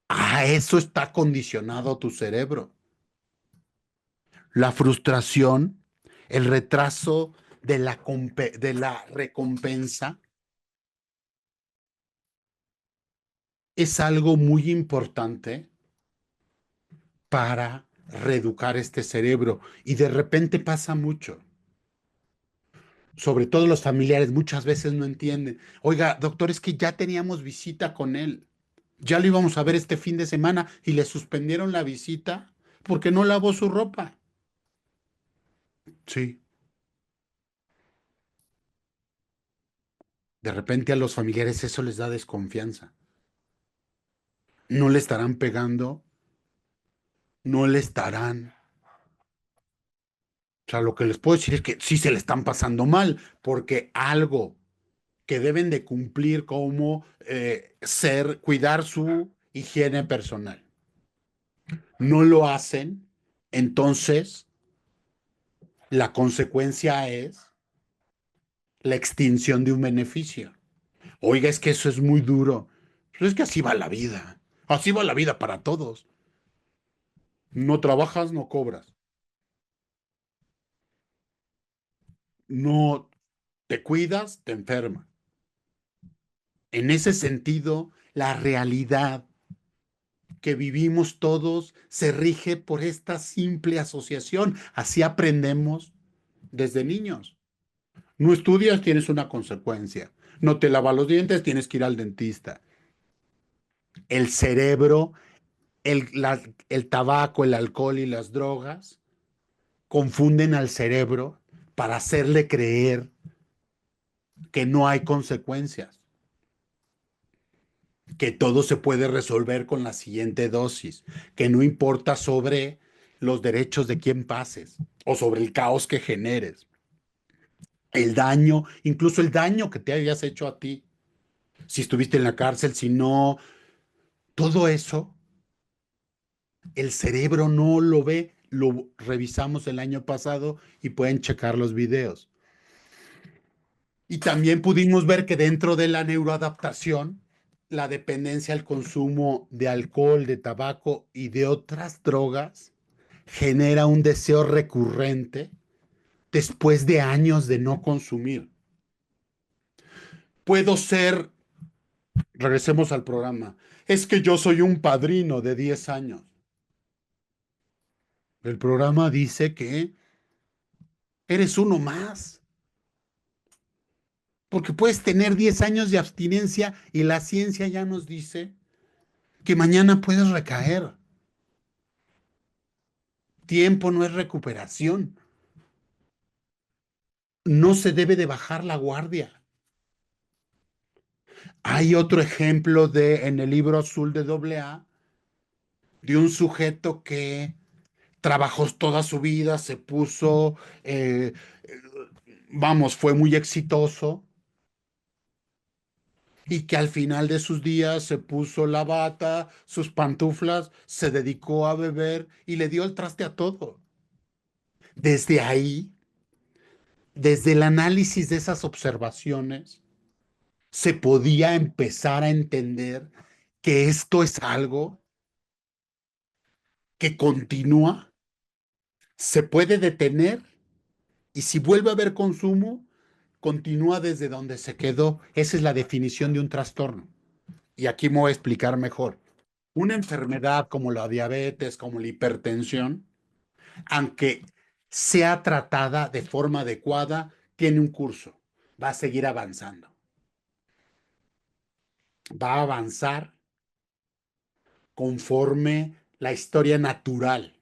A eso está condicionado tu cerebro. La frustración, el retraso de la recompensa es algo muy importante para reeducar este cerebro, y de repente pasa mucho. Sobre todo los familiares muchas veces no entienden. Oiga, doctor, es que ya teníamos visita con él. Ya lo íbamos a ver este fin de semana y le suspendieron la visita porque no lavó su ropa. Sí, de repente a los familiares eso les da desconfianza. No le estarán pegando, no le estarán. O sea, lo que les puedo decir es que sí se le están pasando mal, porque algo que deben de cumplir como cuidar su higiene personal, no lo hacen, entonces la consecuencia es la extinción de un beneficio. Oiga, es que eso es muy duro. Pero es que así va la vida. Así va la vida para todos. No trabajas, no cobras. No te cuidas, te enfermas. En ese sentido, la realidad que vivimos todos se rige por esta simple asociación. Así aprendemos desde niños. No estudias, tienes una consecuencia. No te lavas los dientes, tienes que ir al dentista. El cerebro, el tabaco, el alcohol y las drogas confunden al cerebro para hacerle creer que no hay consecuencias, que todo se puede resolver con la siguiente dosis, que no importa sobre los derechos de quien pases o sobre el caos que generes, el daño, incluso el daño que te hayas hecho a ti, si estuviste en la cárcel, si no, todo eso, el cerebro no lo ve. Lo revisamos el año pasado y pueden checar los videos. Y también pudimos ver que dentro de la neuroadaptación, la dependencia al consumo de alcohol, de tabaco y de otras drogas genera un deseo recurrente después de años de no consumir. Puedo ser Regresemos al programa. Es que yo soy un padrino de 10 años. El programa dice que eres uno más, porque puedes tener 10 años de abstinencia y la ciencia ya nos dice que mañana puedes recaer. Tiempo no es recuperación. No se debe de bajar la guardia. Hay otro ejemplo en el libro azul de AA de un sujeto que trabajó toda su vida, se puso, vamos, fue muy exitoso y que al final de sus días se puso la bata, sus pantuflas, se dedicó a beber y le dio el traste a todo. Desde ahí, desde el análisis de esas observaciones, se podía empezar a entender que esto es algo que continúa, se puede detener y si vuelve a haber consumo, continúa desde donde se quedó. Esa es la definición de un trastorno. Y aquí me voy a explicar mejor. Una enfermedad como la diabetes, como la hipertensión, aunque sea tratada de forma adecuada, tiene un curso. Va a seguir avanzando. Va a avanzar conforme la historia natural.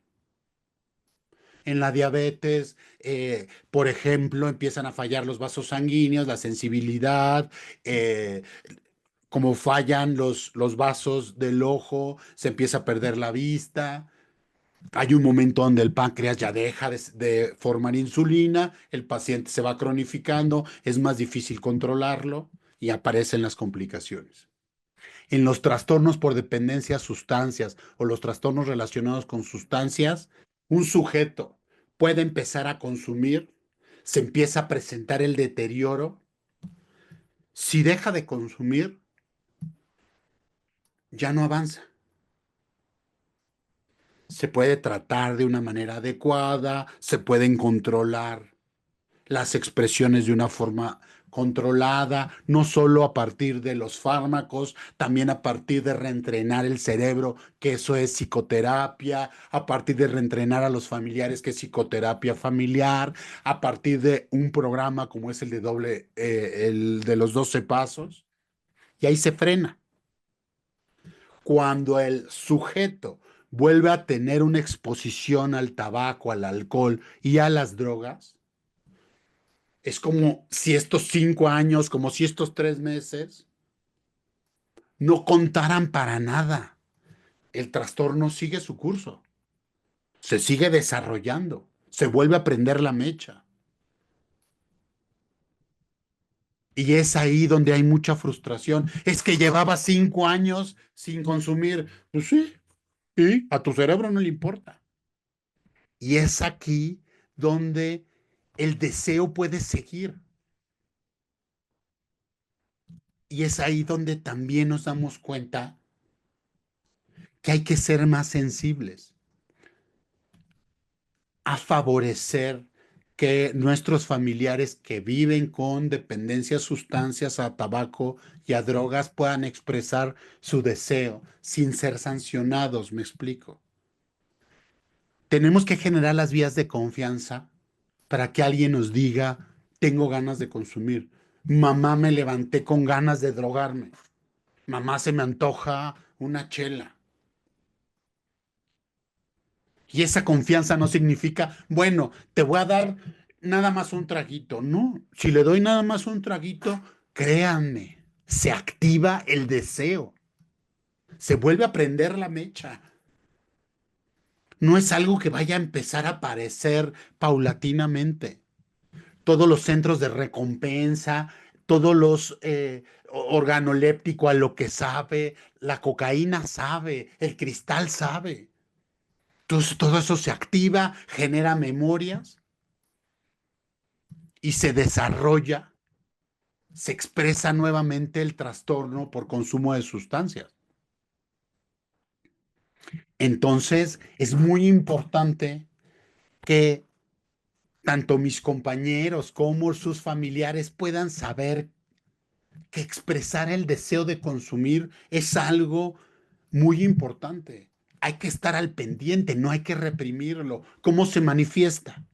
En la diabetes, por ejemplo, empiezan a fallar los vasos sanguíneos, la sensibilidad, como fallan los vasos del ojo, se empieza a perder la vista. Hay un momento donde el páncreas ya deja de formar insulina, el paciente se va cronificando, es más difícil controlarlo y aparecen las complicaciones. En los trastornos por dependencia a sustancias o los trastornos relacionados con sustancias, un sujeto puede empezar a consumir, se empieza a presentar el deterioro. Si deja de consumir, ya no avanza. Se puede tratar de una manera adecuada, se pueden controlar las expresiones de una forma controlada, no solo a partir de los fármacos, también a partir de reentrenar el cerebro, que eso es psicoterapia, a partir de reentrenar a los familiares, que es psicoterapia familiar, a partir de un programa como es el de el de los 12 pasos, y ahí se frena. Cuando el sujeto vuelve a tener una exposición al tabaco, al alcohol y a las drogas, es como si estos 5 años, como si estos 3 meses no contaran para nada. El trastorno sigue su curso, se sigue desarrollando, se vuelve a prender la mecha. Y es ahí donde hay mucha frustración. Es que llevaba 5 años sin consumir. Pues sí, y a tu cerebro no le importa. Y es aquí donde el deseo puede seguir. Y es ahí donde también nos damos cuenta que hay que ser más sensibles a favorecer que nuestros familiares que viven con dependencia a sustancias, a tabaco y a drogas puedan expresar su deseo sin ser sancionados, me explico. Tenemos que generar las vías de confianza para que alguien nos diga, tengo ganas de consumir. Mamá, me levanté con ganas de drogarme. Mamá, se me antoja una chela. Y esa confianza no significa, bueno, te voy a dar nada más un traguito. No, si le doy nada más un traguito, créanme, se activa el deseo, se vuelve a prender la mecha. No es algo que vaya a empezar a aparecer paulatinamente. Todos los centros de recompensa, todos los organoléptico a lo que sabe, la cocaína sabe, el cristal sabe. Entonces todo eso se activa, genera memorias y se desarrolla, se expresa nuevamente el trastorno por consumo de sustancias. Entonces es muy importante que tanto mis compañeros como sus familiares puedan saber que expresar el deseo de consumir es algo muy importante. Hay que estar al pendiente, no hay que reprimirlo. ¿Cómo se manifiesta?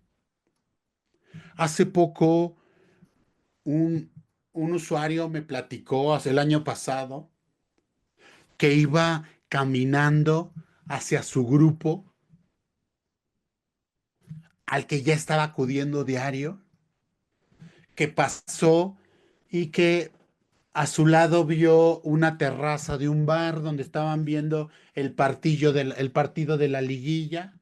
Hace poco un, un usuario me platicó, hace el año pasado, que iba caminando hacia su grupo al que ya estaba acudiendo diario, que pasó y que a su lado vio una terraza de un bar donde estaban viendo el partido de la liguilla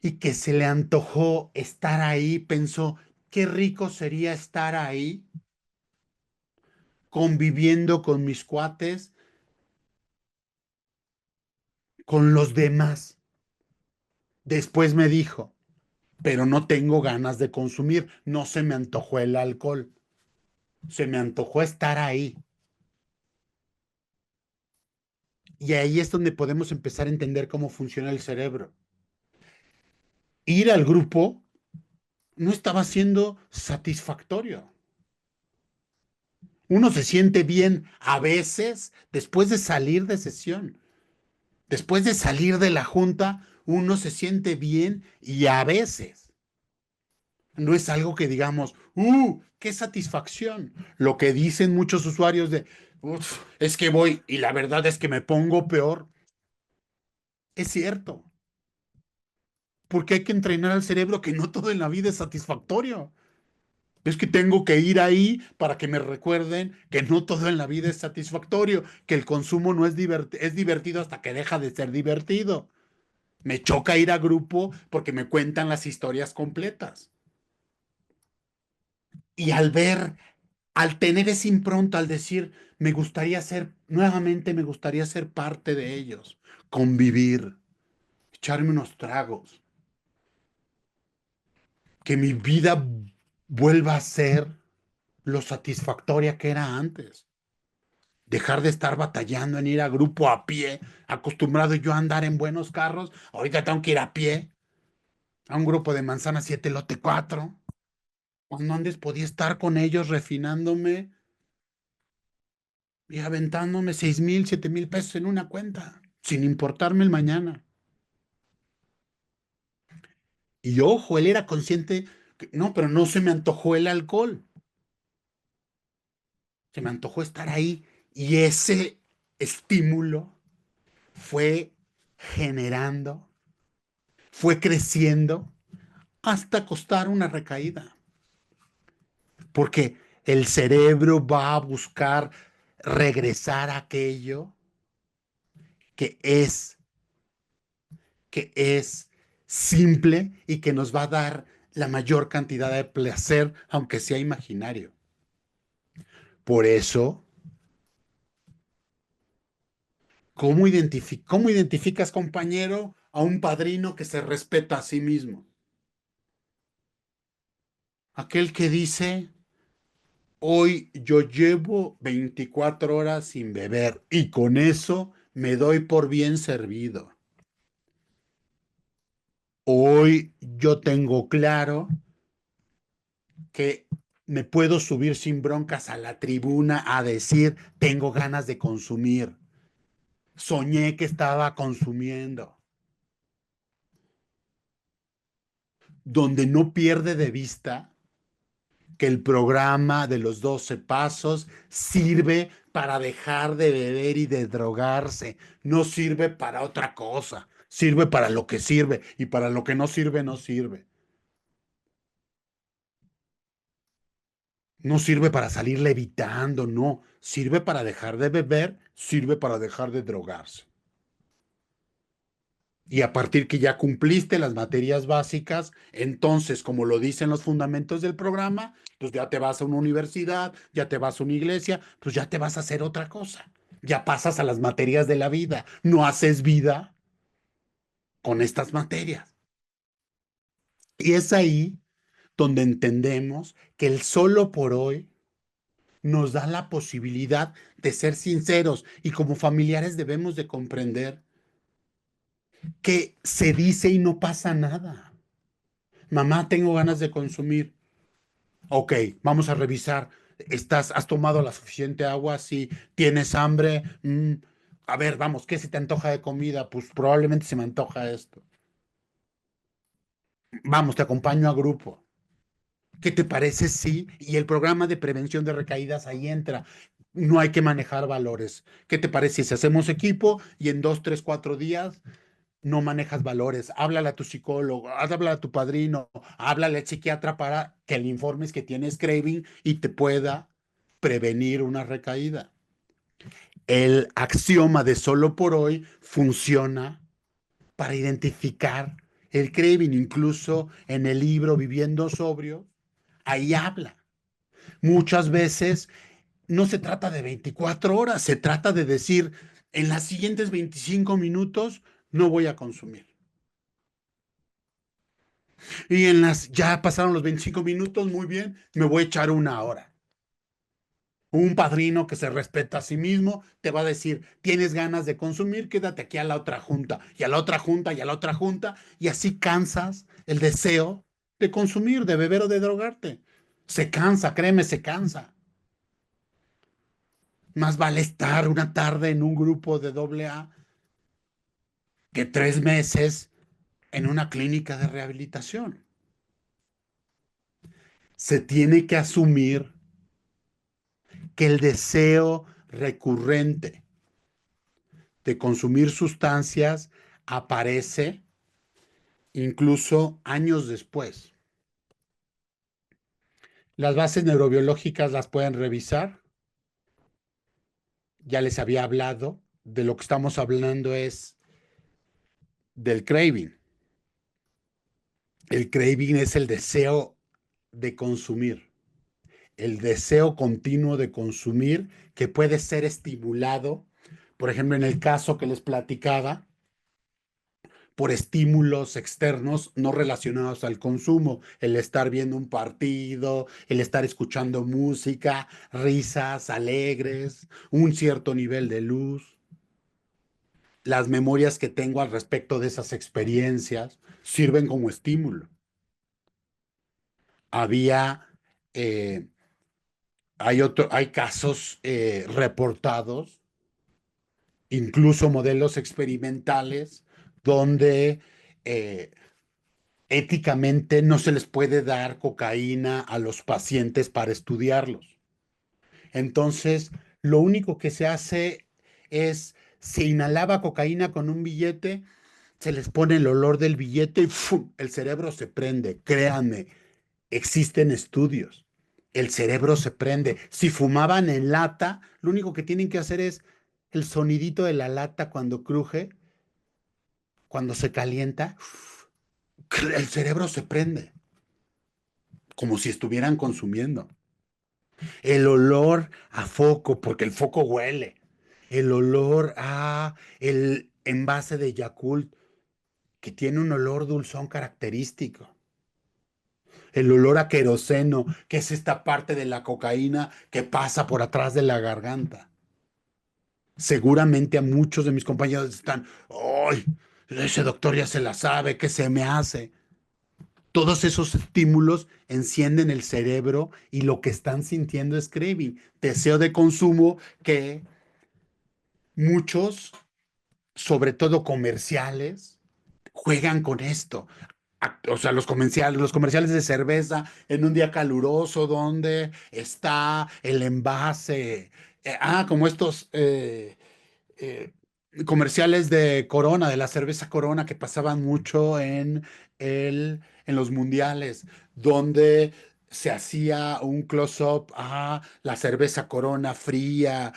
y que se le antojó estar ahí. Pensó, qué rico sería estar ahí conviviendo con mis cuates, con los demás. Después me dijo, pero no tengo ganas de consumir, no se me antojó el alcohol, se me antojó estar ahí. Y ahí es donde podemos empezar a entender cómo funciona el cerebro. Ir al grupo no estaba siendo satisfactorio. Uno se siente bien a veces después de salir de sesión, después de salir de la junta, uno se siente bien y a veces no es algo que digamos, qué satisfacción. Lo que dicen muchos usuarios de, es que voy y la verdad es que me pongo peor. Es cierto, porque hay que entrenar al cerebro que no todo en la vida es satisfactorio. Es que tengo que ir ahí para que me recuerden que no todo en la vida es satisfactorio, que el consumo no es, es divertido hasta que deja de ser divertido. Me choca ir a grupo porque me cuentan las historias completas. Y al ver, al tener esa impronta, al decir, me gustaría ser, nuevamente me gustaría ser parte de ellos, convivir, echarme unos tragos, que mi vida vuelva a ser lo satisfactoria que era antes. Dejar de estar batallando en ir a grupo a pie, acostumbrado yo a andar en buenos carros, ahorita tengo que ir a pie a un grupo de manzana 7 lote 4. Cuando antes podía estar con ellos refinándome y aventándome 6,000, 7,000 pesos en una cuenta, sin importarme el mañana. Y ojo, él era consciente, no, pero no se me antojó el alcohol, se me antojó estar ahí. Y ese estímulo fue generando, fue creciendo hasta costar una recaída. Porque el cerebro va a buscar regresar a aquello que es, que es simple y que nos va a dar la mayor cantidad de placer, aunque sea imaginario. Por eso, ¿cómo identificas, compañero, a un padrino que se respeta a sí mismo? Aquel que dice, hoy yo llevo 24 horas sin beber y con eso me doy por bien servido. Hoy yo tengo claro que me puedo subir sin broncas a la tribuna a decir, tengo ganas de consumir. Soñé que estaba consumiendo. Donde no pierde de vista que el programa de los 12 pasos sirve para dejar de beber y de drogarse. No sirve para otra cosa. Sirve para lo que sirve y para lo que no sirve, no sirve. No sirve para salir levitando, no. Sirve para dejar de beber, sirve para dejar de drogarse. Y a partir que ya cumpliste las materias básicas, entonces, como lo dicen los fundamentos del programa, pues ya te vas a una universidad, ya te vas a una iglesia, pues ya te vas a hacer otra cosa. Ya pasas a las materias de la vida. No haces vida con estas materias. Y es ahí donde entendemos que el solo por hoy nos da la posibilidad de ser sinceros y como familiares debemos de comprender que se dice y no pasa nada. Mamá, tengo ganas de consumir. Ok, vamos a revisar. ¿Has tomado la suficiente agua? Sí. ¿Tienes hambre? A ver, vamos, ¿qué se te antoja de comida? Pues probablemente se me antoja esto. Vamos, te acompaño a grupo. ¿Qué te parece? Sí. Y el programa de prevención de recaídas ahí entra. No hay que manejar valores. ¿Qué te parece si hacemos equipo y en 2, 3, 4 días no manejas valores? Háblale a tu psicólogo, háblale a tu padrino, háblale al psiquiatra para que le informes que tienes craving y te pueda prevenir una recaída. El axioma de solo por hoy funciona para identificar el craving, incluso en el libro Viviendo Sobrio, ahí habla. Muchas veces no se trata de 24 horas, se trata de decir, en las siguientes 25 minutos no voy a consumir. Y ya pasaron los 25 minutos, muy bien, me voy a echar una hora. Un padrino que se respeta a sí mismo te va a decir, tienes ganas de consumir, quédate aquí a la otra junta, y a la otra junta, y a la otra junta, y así cansas el deseo de consumir, de beber o de drogarte. Se cansa, créeme, se cansa. Más vale estar una tarde en un grupo de AA que 3 meses en una clínica de rehabilitación. Se tiene que asumir que el deseo recurrente de consumir sustancias aparece incluso años después. Las bases neurobiológicas las pueden revisar. Ya les había hablado. De lo que estamos hablando es del craving. El craving es el deseo de consumir, el deseo continuo de consumir que puede ser estimulado, por ejemplo, en el caso que les platicaba, por estímulos externos no relacionados al consumo, el estar viendo un partido, el estar escuchando música, risas alegres, un cierto nivel de luz, las memorias que tengo al respecto de esas experiencias sirven como estímulo. Había, eh, hay casos reportados, incluso modelos experimentales, donde eh, éticamente no se les puede dar cocaína a los pacientes para estudiarlos. Entonces, lo único que se hace es, se inhalaba cocaína con un billete, se les pone el olor del billete y ¡fum! El cerebro se prende. Créanme, existen estudios. El cerebro se prende. Si fumaban en lata, lo único que tienen que hacer es el sonidito de la lata cuando cruje, cuando se calienta, el cerebro se prende, como si estuvieran consumiendo. El olor a foco, porque el foco huele. El olor a el envase de Yakult, que tiene un olor dulzón característico. El olor a queroseno, que es esta parte de la cocaína que pasa por atrás de la garganta. Seguramente a muchos de mis compañeros están, ¡ay! Ese doctor ya se la sabe, ¿qué se me hace? Todos esos estímulos encienden el cerebro y lo que están sintiendo es craving, deseo de consumo que muchos, sobre todo comerciales, juegan con esto. O sea, los comerciales de cerveza en un día caluroso donde está el envase, como estos eh, comerciales de Corona, de la cerveza Corona que pasaban mucho en los mundiales, donde se hacía un close-up a la cerveza Corona fría,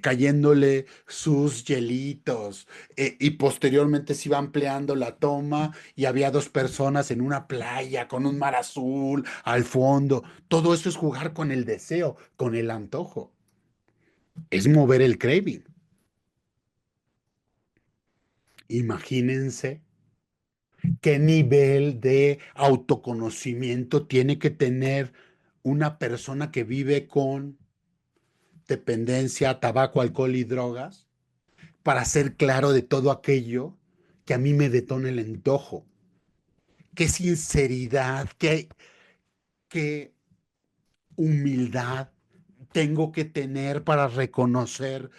cayéndole sus hielitos, y posteriormente se iba ampliando la toma y había dos personas en una playa con un mar azul al fondo. Todo eso es jugar con el deseo, con el antojo, es mover el craving. Imagínense qué nivel de autoconocimiento tiene que tener una persona que vive con dependencia, tabaco, alcohol y drogas para ser claro de todo aquello que a mí me detona el antojo. qué sinceridad, qué humildad tengo que tener para reconocer,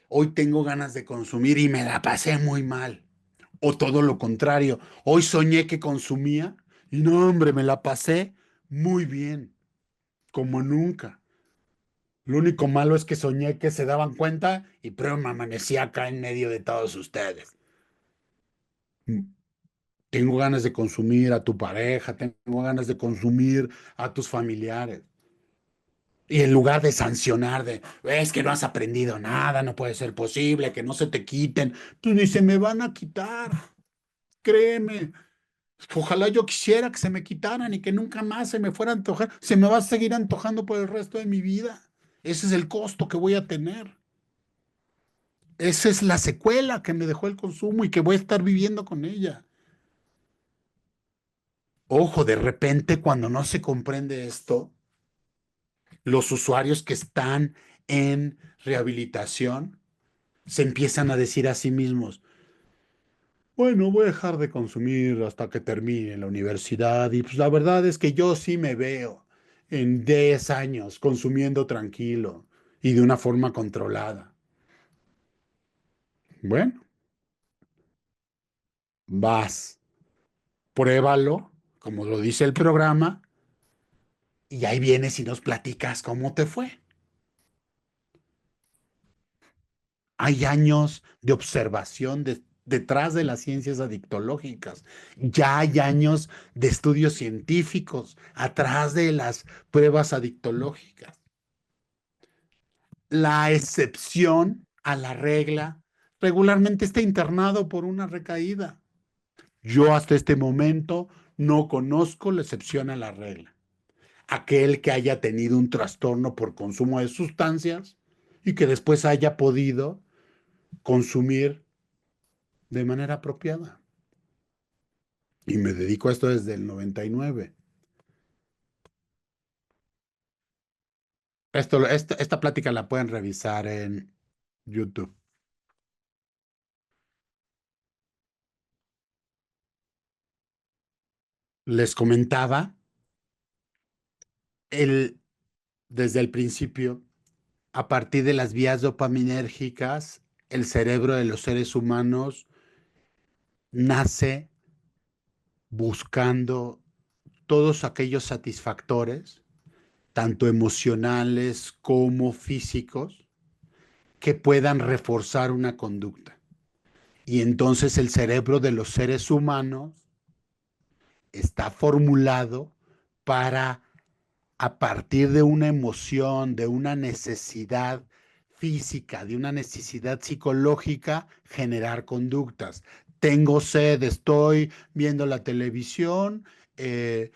hoy tengo ganas de consumir y me la pasé muy mal. O todo lo contrario, hoy soñé que consumía y no, hombre, me la pasé muy bien, como nunca. Lo único malo es que soñé que se daban cuenta y pero me amanecí acá en medio de todos ustedes. Tengo ganas de consumir a tu pareja, tengo ganas de consumir a tus familiares. Y en lugar de sancionar, es que no has aprendido nada, no puede ser posible, que no se te quiten, pues ni se me van a quitar, créeme. Ojalá yo quisiera que se me quitaran y que nunca más se me fuera a antojar. Se me va a seguir antojando por el resto de mi vida. Ese es el costo que voy a tener. Esa es la secuela que me dejó el consumo y que voy a estar viviendo con ella. Ojo, de repente cuando no se comprende esto, los usuarios que están en rehabilitación se empiezan a decir a sí mismos, bueno, voy a dejar de consumir hasta que termine la universidad y pues la verdad es que yo sí me veo en 10 años consumiendo tranquilo y de una forma controlada. Bueno, vas, pruébalo, como lo dice el programa, y ahí vienes y nos platicas cómo te fue. Hay años de observación detrás de las ciencias adictológicas. Ya hay años de estudios científicos atrás de las pruebas adictológicas. La excepción a la regla regularmente está internado por una recaída. Yo hasta este momento no conozco la excepción a la regla. Aquel que haya tenido un trastorno por consumo de sustancias y que después haya podido consumir de manera apropiada. Y me dedico a esto desde el 99. Esta plática la pueden revisar en YouTube. Les comentaba el, desde el principio, a partir de las vías dopaminérgicas, el cerebro de los seres humanos nace buscando todos aquellos satisfactores, tanto emocionales como físicos, que puedan reforzar una conducta. Y entonces el cerebro de los seres humanos está formulado para, a partir de una emoción, de una necesidad física, de una necesidad psicológica, generar conductas. Tengo sed, estoy viendo la televisión, eh,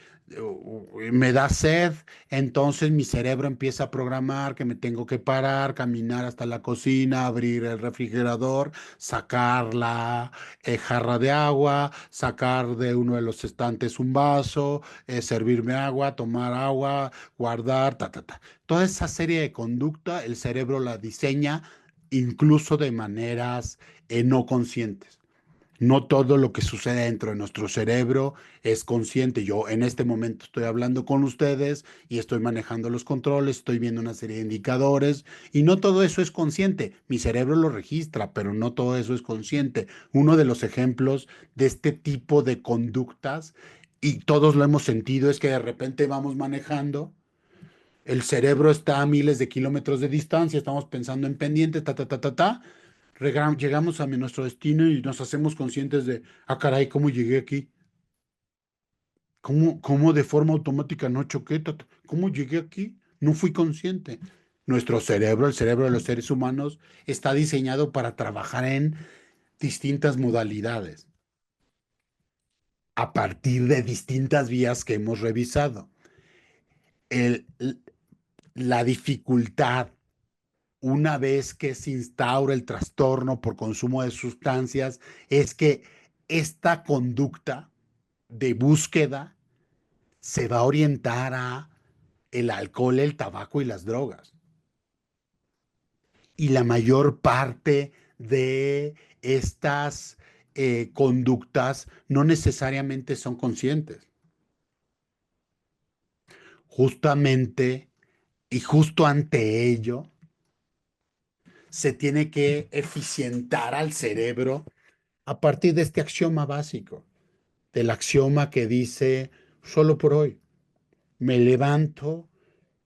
me da sed, entonces mi cerebro empieza a programar que me tengo que parar, caminar hasta la cocina, abrir el refrigerador, sacar la jarra de agua, sacar de uno de los estantes un vaso, servirme agua, tomar agua, guardar, ta, ta, ta. Toda esa serie de conducta, el cerebro la diseña incluso de maneras no conscientes. No todo lo que sucede dentro de nuestro cerebro es consciente. Yo en este momento estoy hablando con ustedes y estoy manejando los controles, estoy viendo una serie de indicadores y no todo eso es consciente. Mi cerebro lo registra, pero no todo eso es consciente. Uno de los ejemplos de este tipo de conductas, y todos lo hemos sentido, es que de repente vamos manejando. El cerebro está a miles de kilómetros de distancia, estamos pensando en pendiente, ta, ta, ta, ta, ta. Llegamos a nuestro destino y nos hacemos conscientes de, ah, caray, ¿cómo llegué aquí? ¿Cómo de forma automática no choqué? ¿Cómo llegué aquí? No fui consciente. Nuestro cerebro, el cerebro de los seres humanos, está diseñado para trabajar en distintas modalidades, a partir de distintas vías que hemos revisado. El- la dificultad una vez que se instaura el trastorno por consumo de sustancias, es que esta conducta de búsqueda se va a orientar a el alcohol, el tabaco y las drogas. Y la mayor parte de estas conductas no necesariamente son conscientes. Justamente y justo ante ello, se tiene que eficientar al cerebro a partir de este axioma básico, del axioma que dice, solo por hoy, me levanto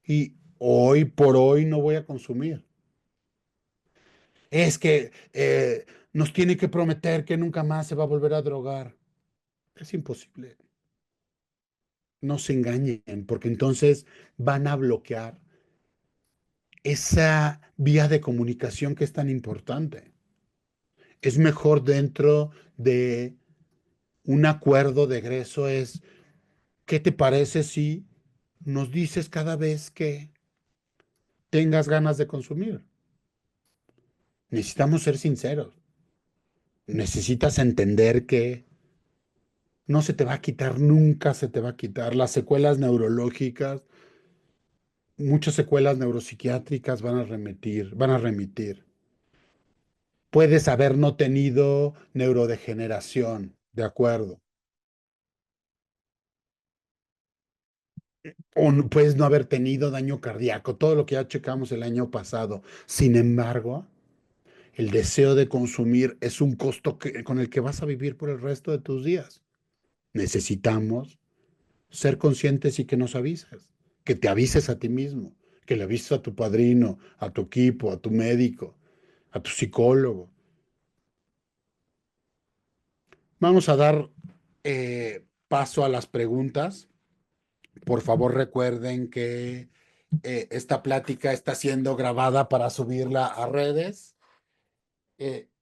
y hoy por hoy no voy a consumir. Es que nos tiene que prometer que nunca más se va a volver a drogar. Es imposible. No se engañen, porque entonces van a bloquear esa vía de comunicación que es tan importante. Es mejor dentro de un acuerdo de egreso es, ¿qué te parece si nos dices cada vez que tengas ganas de consumir? Necesitamos ser sinceros. Necesitas entender que no se te va a quitar, nunca se te va a quitar. Las secuelas neurológicas, muchas secuelas neuropsiquiátricas van a remitir. Puedes haber no tenido neurodegeneración, de acuerdo. O puedes no haber tenido daño cardíaco, todo lo que ya checamos el año pasado. Sin embargo, el deseo de consumir es un costo con el que vas a vivir por el resto de tus días. Necesitamos ser conscientes y que nos avises, que te avises a ti mismo, que le avises a tu padrino, a tu equipo, a tu médico, a tu psicólogo. Vamos a dar paso a las preguntas. Por favor, recuerden que esta plática está siendo grabada para subirla a redes.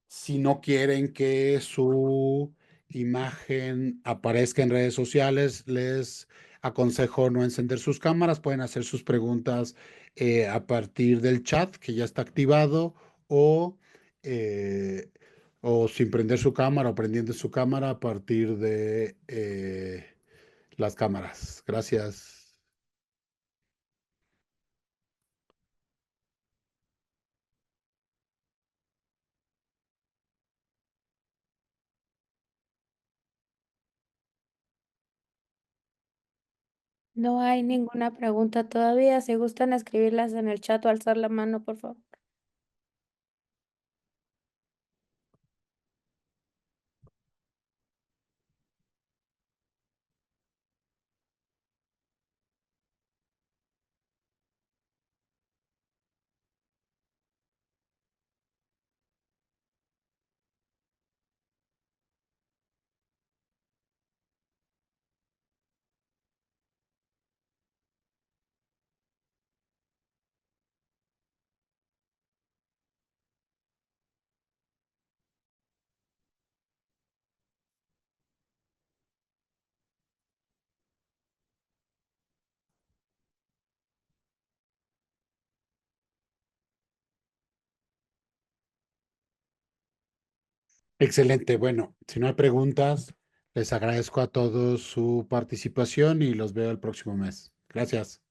Si no quieren que su imagen aparezca en redes sociales, les aconsejo no encender sus cámaras. Pueden hacer sus preguntas a partir del chat que ya está activado o, eh, o sin prender su cámara o prendiendo su cámara a partir de las cámaras. Gracias. No hay ninguna pregunta todavía. Si gustan escribirlas en el chat o alzar la mano, por favor. Excelente. Bueno, si no hay preguntas, les agradezco a todos su participación y los veo el próximo mes. Gracias.